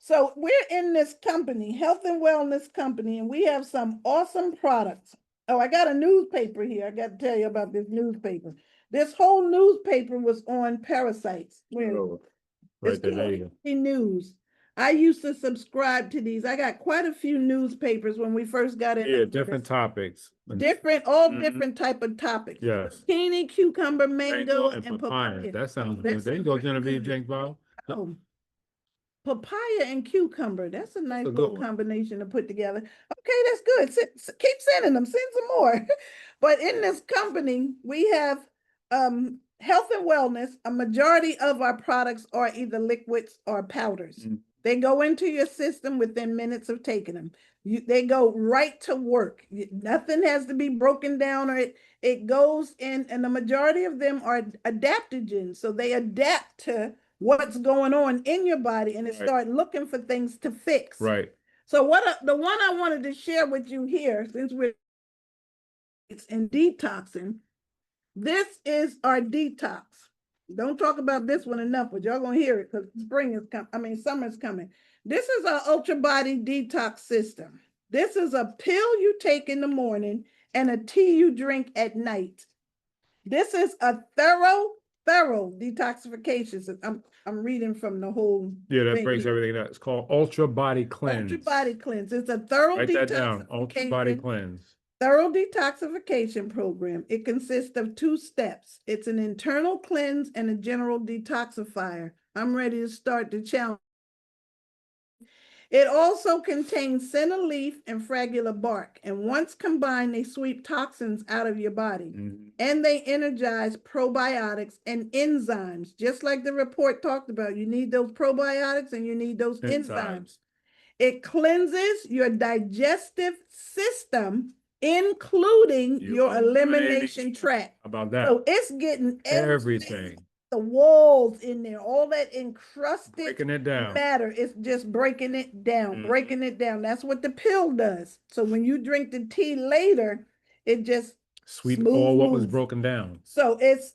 So we're in this company, health and wellness company, and we have some awesome products. Oh, I got a newspaper here. I got to tell you about this newspaper. This whole newspaper was on parasites. Oh, It's right there, there you go. News. I used to subscribe to these. I got quite a few newspapers when we first got in. Yeah, different topics. Different type of topics. Yes. Zucchini, cucumber, mango, And and papaya. papaya. That sounds That good. There you go, Genevieve Jankball. Oh, papaya and cucumber. That's a nice a good little one. combination to put together. Okay, that's good. Keep sending them. Send some more. But in this company, we have health and wellness. A majority of our products are either liquids or powders. They go into your system within minutes of taking them. They go right to work. Nothing has to be broken down, or it goes in, and the majority of them are adaptogens. So they adapt to what's going on in your body, and it start looking for things to fix. Right. So the one I wanted to share with you here, since we're in detoxing, this is our detox. Don't talk about this one enough, but y'all gonna hear it because spring is coming. Summer's coming. This is our Ultra Body Detox System. This is a pill you take in the morning and a tea you drink at night. This is a thorough detoxification. So I'm reading from the whole. Yeah, that breaks everything down. It's called Ultra Body Cleanse. Ultra Body Cleanse. It's a thorough Write that down. Ultra Body Cleanse. Thorough detoxification program. It consists of 2 steps. It's an internal cleanse and a general detoxifier. I'm ready to start the challenge. It also contains senna leaf and fragular bark, and once combined, they sweep toxins out of your body. And they energize probiotics and enzymes, just like the report talked about. You need those probiotics and you need those enzymes. It cleanses your digestive system, including your elimination tract. About that. So it's getting Everything. The walls in there, all that encrusted Breaking it down. matter, it's just breaking it down, breaking it down. That's what the pill does. So when you drink the tea later, it just sweep all what was broken down. So it's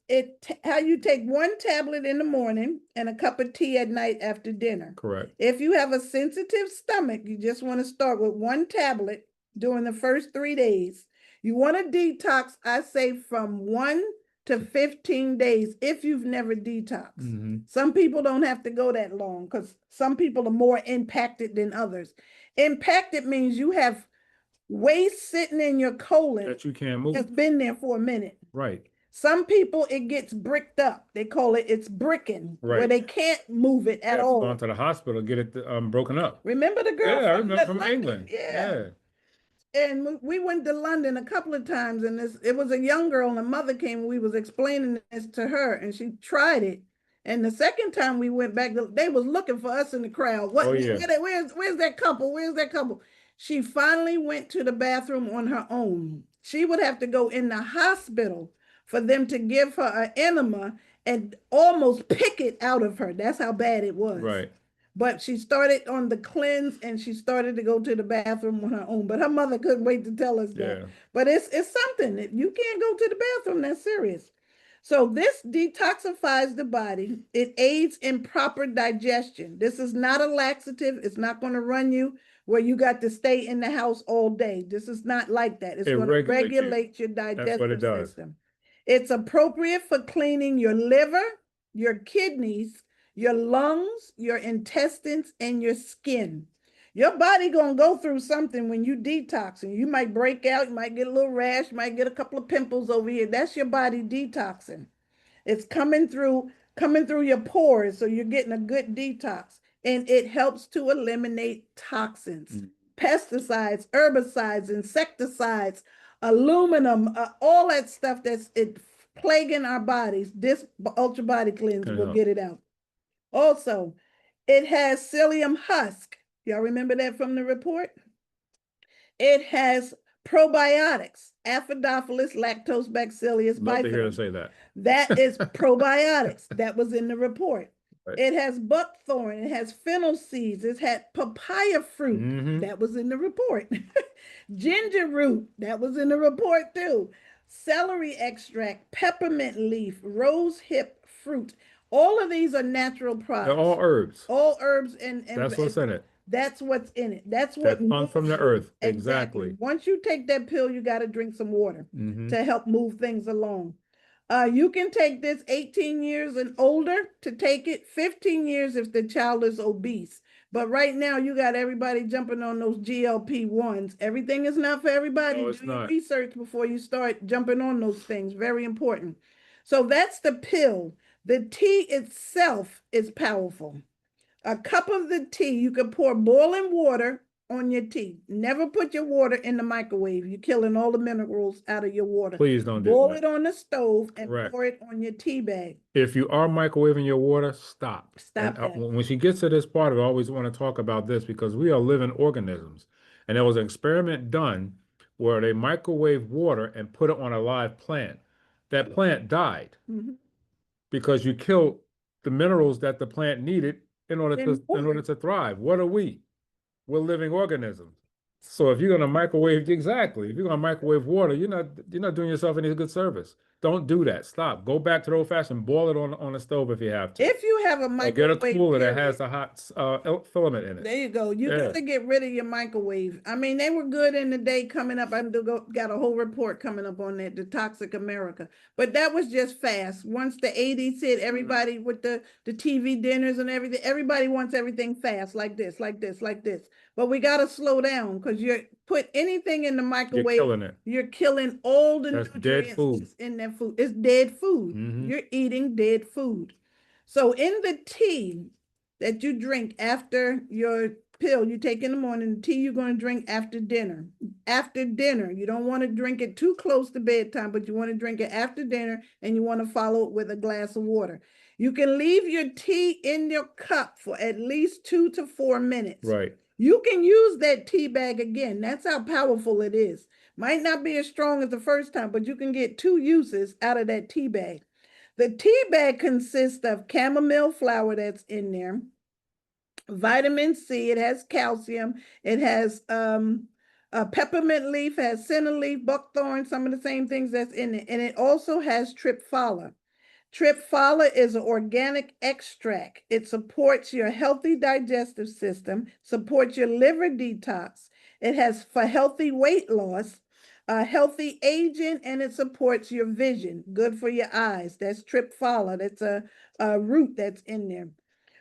how you take 1 tablet in the morning and a cup of tea at night after dinner. Correct. If you have a sensitive stomach, you just want to start with 1 tablet during the first 3 days. You want to detox, I say, from 1 to 15 days if you've never detoxed. Some people don't have to go that long because some people are more impacted than others. Impacted means you have waste sitting in your colon that you can't move. It's been there for a minute. Right. Some people, it gets bricked up. They call it's bricking, where they can't move it at all. Gone to the hospital, get it broken up. Remember the girl? Yeah, I remember from England. Yeah. And we went to London a couple of times, and it was a young girl, and a mother came, we was explaining this to her, and she tried it. And the second time we went back, they was looking for us in the crowd. What? Where's that couple? Where's that couple? She finally went to the bathroom on her own. She would have to go in the hospital for them to give her an enema and almost pick it out of her. That's how bad it was. Right. But she started on the cleanse and she started to go to the bathroom on her own. But her mother couldn't wait to tell us that. But it's something. If you can't go to the bathroom, that's serious. So this detoxifies the body. It aids in proper digestion. This is not a laxative. It's not going to run you where you got to stay in the house all day. This is not like that. It's going to regulate your digestive system. It's appropriate for cleaning your liver, your kidneys, your lungs, your intestines, and your skin. Your body gonna go through something when you detoxing. You might break out, you might get a little rash, you might get a couple of pimples over here. That's your body detoxing. It's coming through your pores, so you're getting a good detox. And it helps to eliminate toxins, pesticides, herbicides, insecticides, aluminum, all that stuff that's plaguing our bodies. This Ultra Body Cleanse will get it out. Also, it has psyllium husk. Y'all remember that from the report? It has probiotics, Acidophilus lactobacillus bifidus. Love to hear her say that. That is probiotics. That was in the report. Right. It has buckthorn. It has fennel seeds. It had papaya fruit. That was in the report. Ginger root. That was in the report too. Celery extract, peppermint leaf, rose hip fruit. All of these are natural products. They're all herbs. All herbs and that's what's in it. That's what's in it. That's what comes from the earth. Exactly. Once you take that pill, you got to drink some water to help move things along. You can take this 18 years and older to take it, 15 years if the child is obese. But right now, you got everybody jumping on those GLP-1s. Everything is not for everybody. No, it's Do not. your research before you start jumping on those things. Very important. So that's the pill. The tea itself is powerful. A cup of the tea, you can pour boiling water on your tea. Never put your water in the microwave. You're killing all the minerals out of your water. Please don't do that. Boil it on the stove and pour it on your tea bag. If you are microwaving your water, stop. Stop that. When she gets to this part, I always want to talk about this because we are living organisms. And there was an experiment done where they microwaved water and put it on a live plant. That plant died because you killed the minerals that the plant needed in order to thrive. What are we? We're living organisms. So if you're going to microwave, if you're going to microwave water, you're not doing yourself any good service. Don't do that. Stop. Go back to the old fashioned. Boil it on the stove if you have to. If you have a microwave, or get a cooler that has a hot filament in it. There you go. You got to get rid of your microwave. I mean, they were good in the day coming up. I got a whole report coming up on that, the Toxic America. But that was just fast. Once the 80s hit, everybody with the TV dinners and everything, everybody wants everything fast, like this, like this, like this. But we got to slow down because put anything in the You're microwave, killing it. you're killing all the That's dead nutrients food. that's in that food. It's dead food. Mhm. You're eating dead food. So in the tea that you drink after your pill you take in the morning, the tea you're going to drink after dinner. After dinner, you don't want to drink it too close to bedtime, but you want to drink it after dinner, and you want to follow it with a glass of water. You can leave your tea in your cup for at least 2 to 4 minutes. Right. You can use that tea bag again. That's how powerful it is. Might not be as strong as the first time, but you can get 2 uses out of that tea bag. The tea bag consists of chamomile flower that's in there, vitamin C, it has calcium, it has peppermint leaf, has senna leaf, buckthorn, some of the same things that's in it. And it also has triphala. Triphala is an organic extract. It supports your healthy digestive system, supports your liver detox. It has for healthy weight loss, healthy aging, and it supports your vision. Good for your eyes. That's triphala. That's a root that's in there.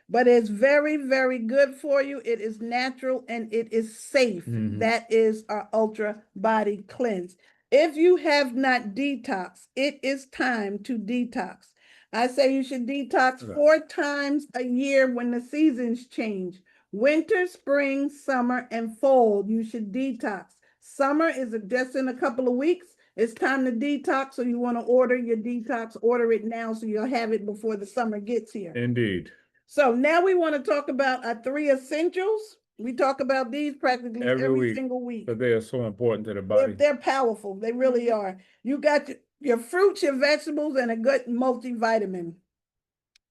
But it's very, very good for you. It is natural and it is safe. Mhm. That is our Ultra Body Cleanse. If you have not detoxed, it is time to detox. I say you should detox Okay. 4 times a year when the seasons change. Winter, spring, summer, and fall, you should detox. Summer is just in a couple of weeks. It's time to detox. So you want to order your detox, order it now so you'll have it before the summer gets here. Indeed. So now we want to talk about our 3 essentials. We talk about these practically every single week. But they are so important to the body. They're powerful. They really are. You got your fruits, your vegetables, and a good multivitamin.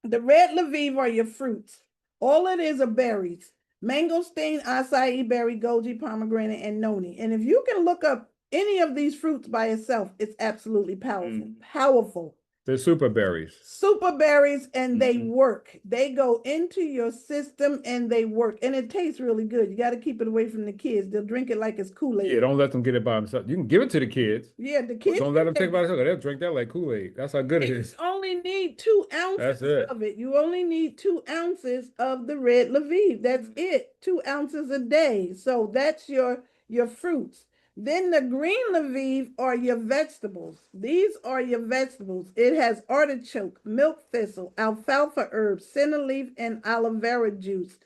The red Lviv are your fruits. All it is are berries. Mangosteen, acai berry, goji, pomegranate, and noni. And if you can look up any of these fruits by itself, it's absolutely powerful. Powerful. They're super berries. Super berries, and they work. They go into your system and they work. And it tastes really good. You got to keep it away from the kids. They'll drink it like it's Kool-Aid. Yeah, don't let them get it by themselves. You can give it to the kids. Yeah, the kids. Don't let them take it by themselves. They'll drink that like Kool-Aid. That's how good it is. You only need 2 ounces of it. You only need 2 ounces of the red Lviv. That's it. 2 ounces a day. So that's your fruits. Then the green Lviv are your vegetables. These are your vegetables. It has artichoke, milk thistle, alfalfa herbs, senna leaf, and aloe vera juice.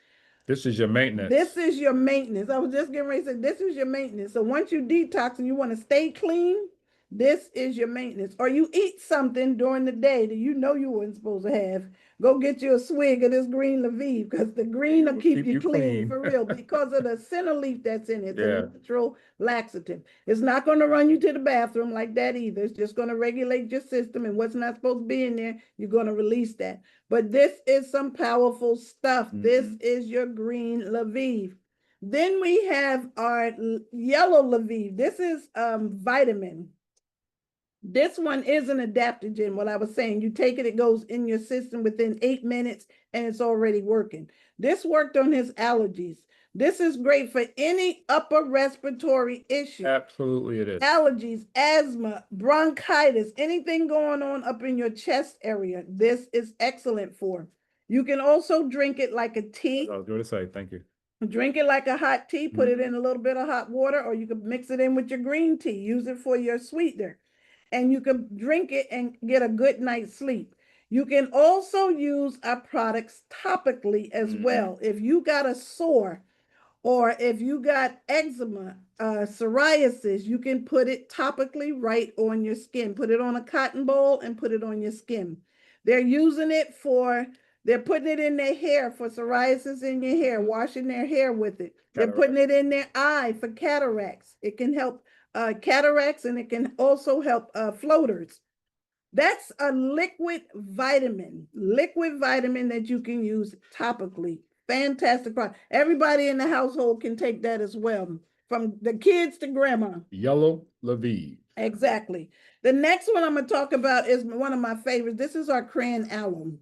This is your maintenance. This is your maintenance. I was just getting ready to say, this is your maintenance. So once you detox and you want to stay clean, this is your maintenance. Or you eat something during the day that you know you weren't supposed to have. Go get you a swig of this green Lviv, because the green will keep you clean for real, because of the senna leaf that's in it. It's a natural laxative. It's not going to run you to the bathroom like that either. It's just going to regulate your system, and what's not supposed to be in there, you're going to release that. But this is some powerful stuff. This is your green Lviv. Then we have our yellow Lviv. This is vitamin. This one is an adaptogen. What I was saying, you take it, it goes in your system within 8 minutes and it's already working. This worked on his allergies. This is great for any upper respiratory issue. Absolutely it is. Allergies, asthma, bronchitis, anything going on up in your chest area. This is excellent for. You can also drink it like a tea. I was going to say, thank you. Drink it like a hot tea, put it in a little bit of hot water, or you can mix it in with your green tea. Use it for your sweetener. And you can drink it and get a good night's sleep. You can also use our products topically as well. If you got a sore, or if you got eczema, psoriasis, you can put it topically right on your skin. Put it on a cotton ball and put it on your skin. They're using it they're putting it in their hair for psoriasis in your hair, washing their hair with it. They're putting it in their eye for cataracts. It can help cataracts, and it can also help floaters. That's a liquid vitamin that you can use topically. Fantastic product. Everybody in the household can take that as well, from the kids to grandma. Yellow Lviv. Exactly. The next one I'm going to talk about is one of my favorites. This is our cran aloe.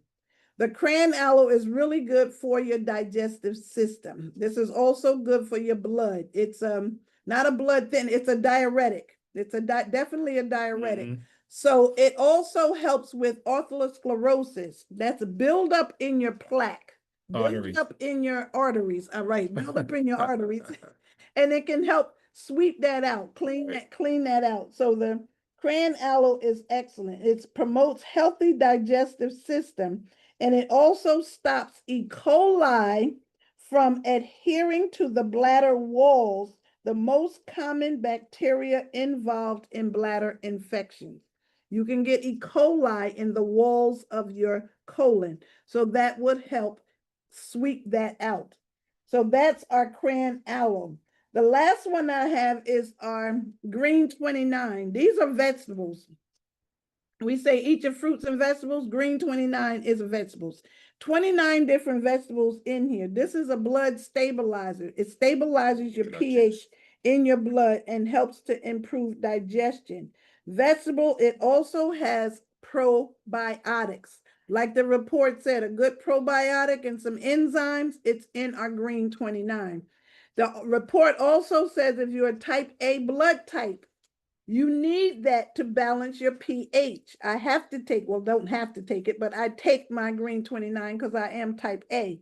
The cran aloe is really good for your digestive system. This is also good for your blood. It's not a blood thinner, it's a diuretic. It's definitely a diuretic. So it also helps with atherosclerosis. That's build up in your plaque. Build up in your arteries. All right, build up in your arteries. And it can help sweep that out, clean that out. So the cran aloe is excellent. It promotes healthy digestive system, and it also stops E. coli from adhering to the bladder walls, the most common bacteria involved in bladder infections. You can get E. coli in the walls of your colon, so that would help sweep that out. So that's our cran aloe. The last one I have is our green 29. These are vegetables. We say eat your fruits and vegetables. Green 29 is vegetables. 29 different vegetables in here. This is a blood stabilizer. It stabilizes your pH in your blood and helps to improve digestion. Vegetable, it also has probiotics. Like the report said, a good probiotic and some enzymes, it's in our green 29. The report also says if you're a type A blood type, you need that to balance your pH. I have to take, well, don't have to take it, but I take my green 29 because I am type A.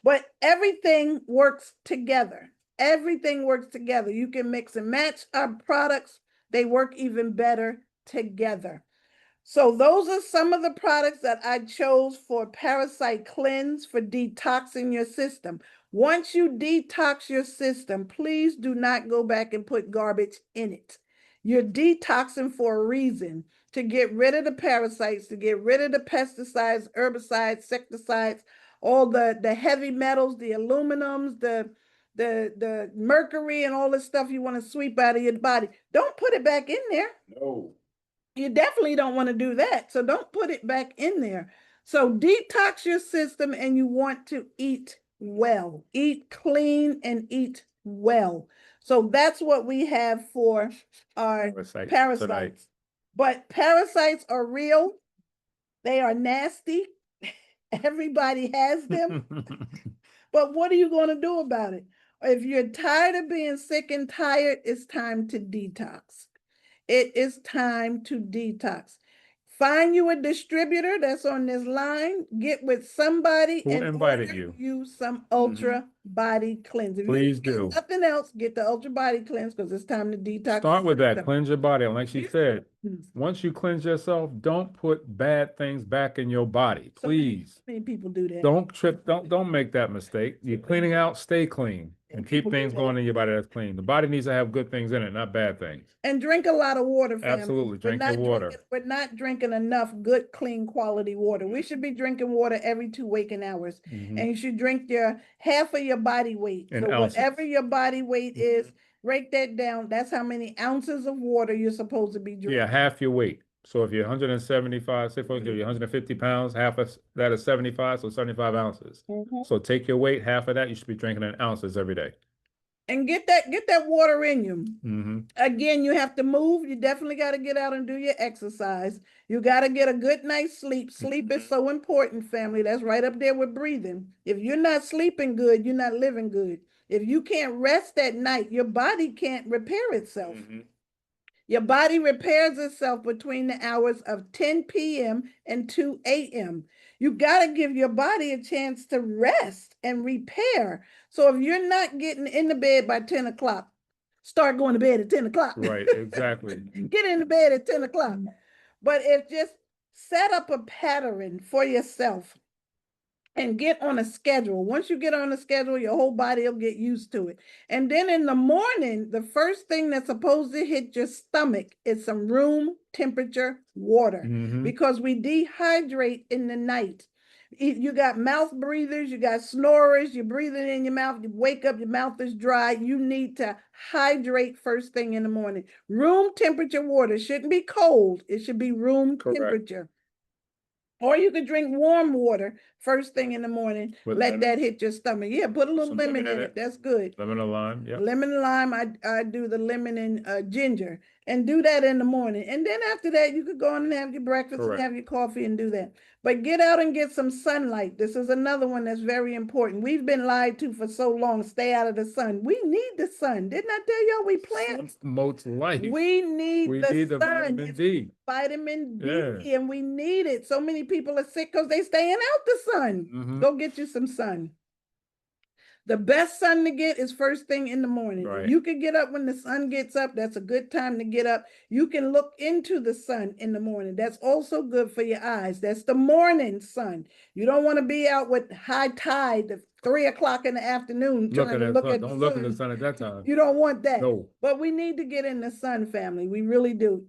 But everything works together. Everything works together. You can mix and match our products. They work even better together. So those are some of the products that I chose for Parasite Cleanse for detoxing your system. Once you detox your system, please do not go back and put garbage in it. You're detoxing for a reason, to get rid of the parasites, to get rid of the pesticides, herbicides, insecticides, all the heavy metals, the aluminums, the mercury and all this stuff you want to sweep out of your body. Don't put it back in there. No. You definitely don't want to do that. So don't put it back in there. So detox your system, and you want to eat well, eat clean and eat well. So that's what we have for our parasites. Tonight. But parasites are real. They are nasty. Everybody has them. But what are you going to do about it? If you're tired of being sick and tired, it's time to detox. It is time to detox. Find you a distributor that's on this line. Get with somebody Who and invited order you? some Ultra Body Cleanse. If Please you get do. nothing else, get the Ultra Body Cleanse because it's time to detox. Start with that. Cleanse your body. Like she said, Mhm. once you cleanse yourself, don't put bad things back in your body. Please. So many people do that. Don't trip. Don't make that mistake. You're cleaning out, stay clean and keep People do things that. going in your body that's clean. The body needs to have good things in it, not bad things. And drink a lot of water, family. Absolutely. Drink your water. We're not drinking enough good, clean, quality water. We should be drinking water every 2 waking hours. Mhm. And you should drink your half of your body weight. In So ounces. whatever your body weight is, break that down. That's how many ounces of water you're supposed to be drinking. Yeah, half your weight. So if you're 175, say for example, you're 150 pounds, half of that is 75, so 75 ounces. Mhm. So take your weight, half of that, you should be drinking in ounces every day. And get that water in you. Mhm. Again, you have to move. You definitely got to get out and do your exercise. You got to get a good night's sleep. Sleep is so important, family. That's right up there with breathing. If you're not sleeping good, you're not living good. If you can't rest at night, your body can't repair itself. Mhm. Your body repairs itself between the hours of 10 p.m. and 2 a.m. You got to give your body a chance to rest and repair. So if you're not getting in the bed by 10 o'clock, start going to bed at 10 o'clock. Right, exactly. Get in the bed at 10 o'clock. But if just set up a pattern for yourself and get on a schedule. Once you get on a schedule, your whole body will get used to it. And then in the morning, the first thing that's supposed to hit your stomach is some room temperature water, Mhm. because we dehydrate in the night. You got mouth breathers, you got snorers, you're breathing in your mouth, you wake up, your mouth is dry. You need to hydrate first thing in the morning. Room temperature water shouldn't be cold. It should be room temperature. Or you could drink warm water first thing in the morning. Let that hit your stomach. Yeah, put a little lemon in it. That's good. Lemon and lime. Yeah. Lemon and lime. I do the lemon and ginger, and do that in the morning. And then after that, you could go on and have your breakfast and have your coffee and do that. But get out and get some sunlight. This is another one that's very important. We've been lied to for so long. Stay out of the sun. We need the sun. Didn't I tell y'all we plant? Promotes life. We need the sun. Vitamin D. Vitamin D, Yeah. and we need it. So many people are sick because they staying out the sun. Mhm. Go get you some sun. The best sun to get is first thing in the morning. Right. If you can get up when the sun gets up, that's a good time to get up. You can look into the sun in the morning. That's also good for your eyes. That's the morning sun. You don't want to be out with high tide at 3 o'clock in the afternoon Look trying at to that look sun. at the Don't look at the sun. sun at that time. You don't want that. No. But we need to get in the sun, family. We really do.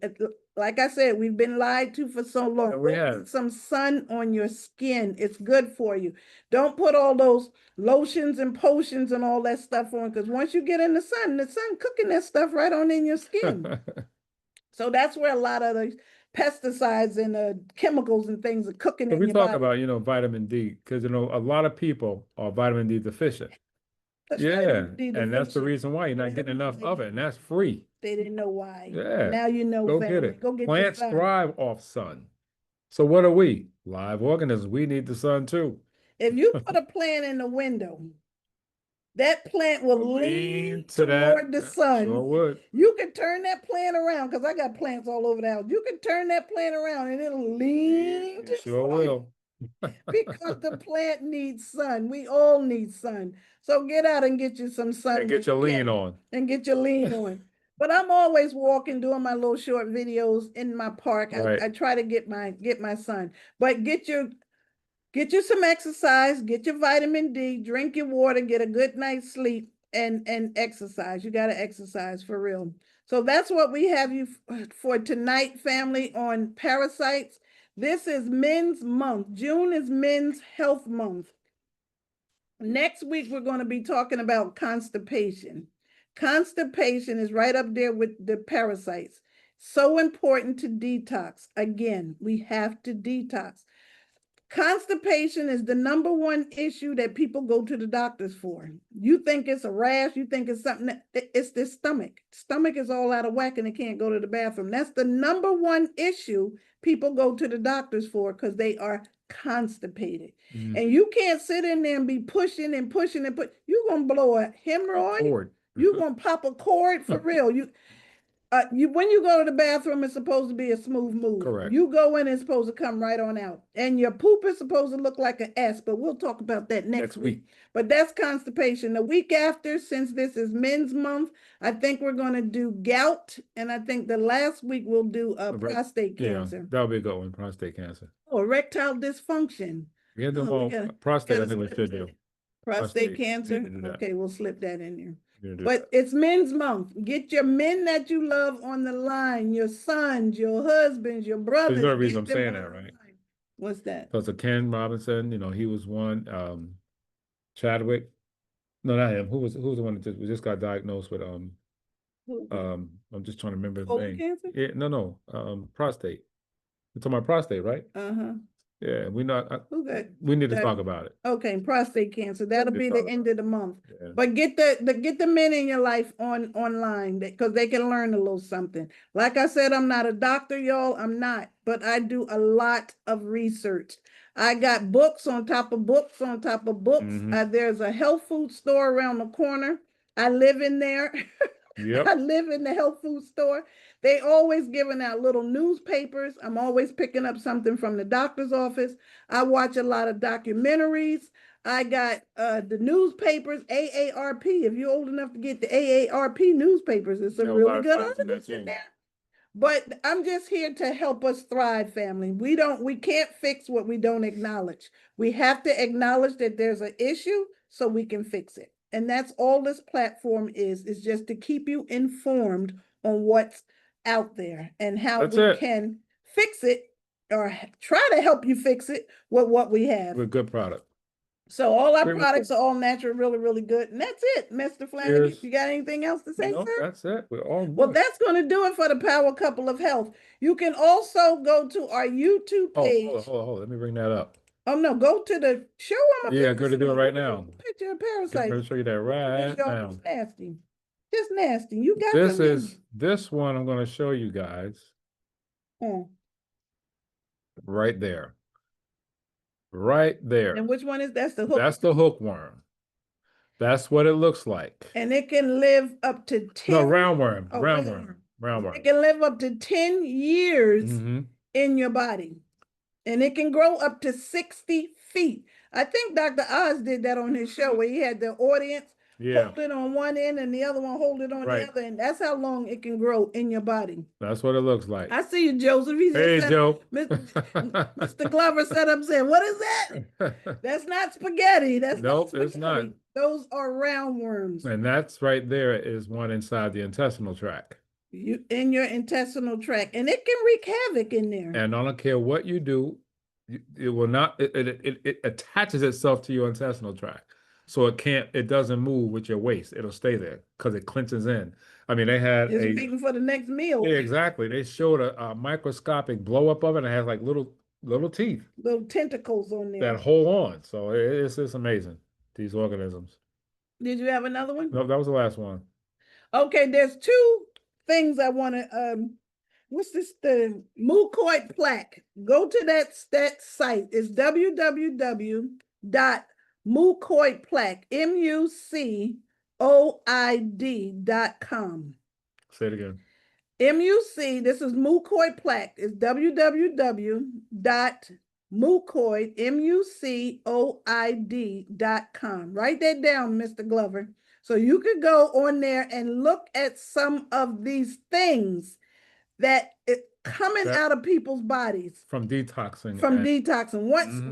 Like I said, we've been lied to for so long. Yeah, we Go have. get some sun on your skin. It's good for you. Don't put all those lotions and potions and all that stuff on, because once you get in the sun cooking that stuff right on in your skin. So that's where a lot of the pesticides and chemicals and things are cooking So in we your talk body. about, vitamin D, because, a lot of people are vitamin D deficient. That's Yeah, vitamin D and that's the deficient. reason why you're not getting enough of it, and that's free. They didn't know why. Yeah. Now you know, Go family. get it. Go get Plants your sun. thrive off sun. So what are we? Live organisms. We need the sun too. If you put a plant in the window, that plant will lean to that. toward the sun. Sure would. You can turn that plant around, because I got plants all over the house. You can turn that plant around and it'll lean to Sure sun. will. Because the plant needs sun. We all need sun. So get out and get you some sun. And get your lean on. And get your lean on. But I'm always walking, doing my little short videos in my park. Right. I try to get my sun. But get you some exercise, get your vitamin D, drink your water, get a good night's sleep, and exercise. You got to exercise for real. So that's what we have you for tonight, family, on parasites. This is Men's Month. June is Men's Health Month. Next week, we're going to be talking about constipation. Constipation is right up there with the parasites. So important to detox. Again, we have to detox. Constipation is the #1 issue that people go to the doctors for. You think it's a rash, you think it's something it's the stomach. Stomach is all out of whack and they can't go to the bathroom. That's the #1 issue people go to the doctors for, because they are constipated. And you can't sit in there and be pushing and pushing and put. You're gonna blow a hemorrhoid. You're gonna pop a cord for real. When you go to the bathroom, it's supposed to be a smooth move. Correct. You go in, it's supposed to come right on out. And your poop is supposed to look like an S, but we'll talk about that next week. But that's constipation. The week after, since this is Men's Month, I think we're going to do gout. And I think the last week we'll do prostate cancer. Yeah, that'll be a good one, prostate cancer. Or erectile dysfunction. Yeah, prostate, I think we should do. Prostate cancer? Okay, we'll slip that in there. But it's Men's Month. Get your men that you love on the line, your sons, your husbands, your brothers. There's no reason I'm saying that, right? What's that? Because Ken Robinson, he was one. Chadwick, no, not him. Who was the one that just got diagnosed with I'm just trying to remember his name. Cancer? Yeah, no, prostate. You're talking about prostate, right? Yeah, we need to talk about it. Okay, prostate cancer. That'll be the end of the month. Yeah. But get the men in your life online, because they can learn a little something. Like I said, I'm not a doctor, y'all. I'm not, but I do a lot of research. I got books on top of books on top of books. There's a health food store around the corner. I live in there. Yep. I live in the health food store. They always giving out little newspapers. I'm always picking up something from the doctor's office. I watch a lot of documentaries. I got the newspapers, AARP. If you're old enough to get the AARP newspapers, it's a really good article in there. But I'm just here to help us thrive, family. We can't fix what we don't acknowledge. We have to acknowledge that there's an issue so we can fix it. And that's all this platform is just to keep you informed on what's out there and how we can fix it, or try to help you fix it with what we have. With good product. So all our products are all natural, really, really good. And that's it, Mr. Flanagan. You got anything else to say, no, sir? That's it. We're all good. Well, that's going to do it for the Power Couple of Health. You can also go to our YouTube page. Hold on. Let me bring that up. Oh, no, go to the show them. Yeah, good to do it right now. Picture of parasites. I'll show you that right now. Just nasty. Just nasty. You got this one I'm going to show you guys. Right there. Right there. And which one is that's the hook? That's the hookworm. That's what it looks like. And it can live up to 10. No, roundworm. Roundworm. It can live up to 10 years in your body. And it can grow up to 60 feet. I think Dr. Oz did that on his show where he had the audience Yeah, hold it on one end and the other one hold it on Right. the other, and that's how long it can grow in your body. that's what it looks like. I see you, Joseph. He Hey, just said, Joe. Mr. Glover set up saying, "What is that? That's not spaghetti. That's Nope, not it's not. spaghetti. Those are roundworms And that's right there is one inside the intestinal tract. you in your intestinal tract, and it can wreak havoc in there. And I don't care what you do, it will not, it attaches itself to your intestinal tract. So it doesn't move with your waist. It'll stay there because it clenches in. I mean, they had It's waiting for the next meal. yeah, exactly. They showed a microscopic blow up of it and it has like little teeth Little tentacles on there. that hold on. So it's amazing, these organisms. Did you have another one? No, that was the last one. Okay, there's two things I want to what's this, the mucoid plaque? Go to that site. It's www.mucoidplaque, mucoid.com. Say it again. MUC, this is mucoid plaque, is www.mucoid.com. Write that down, Mr. Glover. So you could go on there and look at some of these things that coming out of people's bodies from detoxing.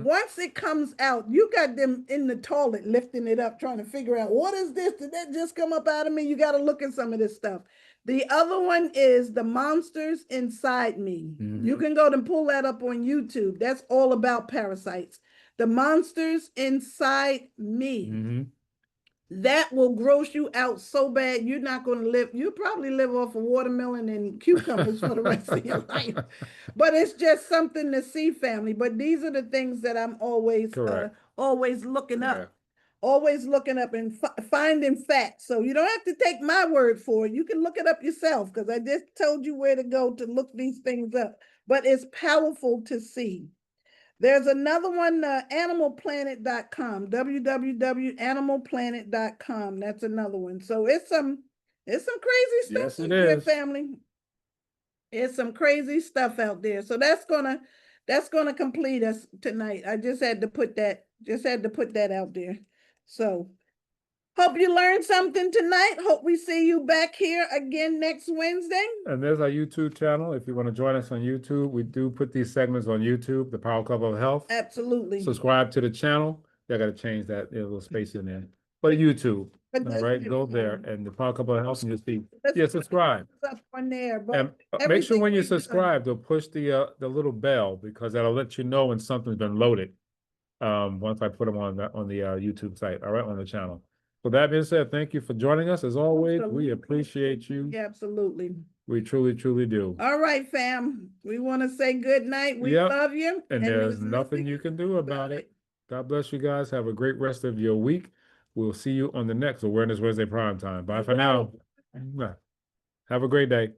Once it comes out, you got them in the toilet lifting it up, trying to figure out what is this? Did that just come up out of me? You got to look at some of this stuff. The other one is the monsters inside me. You can go and pull that up on YouTube. That's all about parasites. The monsters inside me. That will gross you out so bad you're not going to live. You probably live off of watermelon and cucumbers for the rest of your life. But it's just something to see, family. But these are the things that I'm always looking up. Always looking up and finding facts. So you don't have to take my word for it. You can look it up yourself because I just told you where to go to look these things up. But it's powerful to see. There's another one, animalplanet.com, www.animalplanet.com. That's another one. So it's some crazy stuff out there, family. It's some crazy stuff out there. So that's gonna complete us tonight. I just had to put that out there. So hope you learned something tonight. Hope we see you back here again next Wednesday. And there's our YouTube channel. If you want to join us on YouTube, we do put these segments on YouTube, the Power Club of Health. Absolutely. Subscribe to the channel. I got to change that. There's a little space in there. But YouTube. All right, go there and the Power Club of Health and you'll see. Yeah, subscribe. Up on there, but and make sure when you subscribe, to push the little bell because that'll let you know when something's been loaded. Once I put them on the YouTube site, all right, on the channel. So that being said, thank you for joining us. As always, we appreciate you. Yeah, absolutely. We truly, truly do. All right, fam. We want to say good night. We love you. And there's nothing you can do about it. God bless you guys. Have a great rest of your week. We'll see you on the next Awareness Wednesday Prime Time. Bye for now. Have a great day.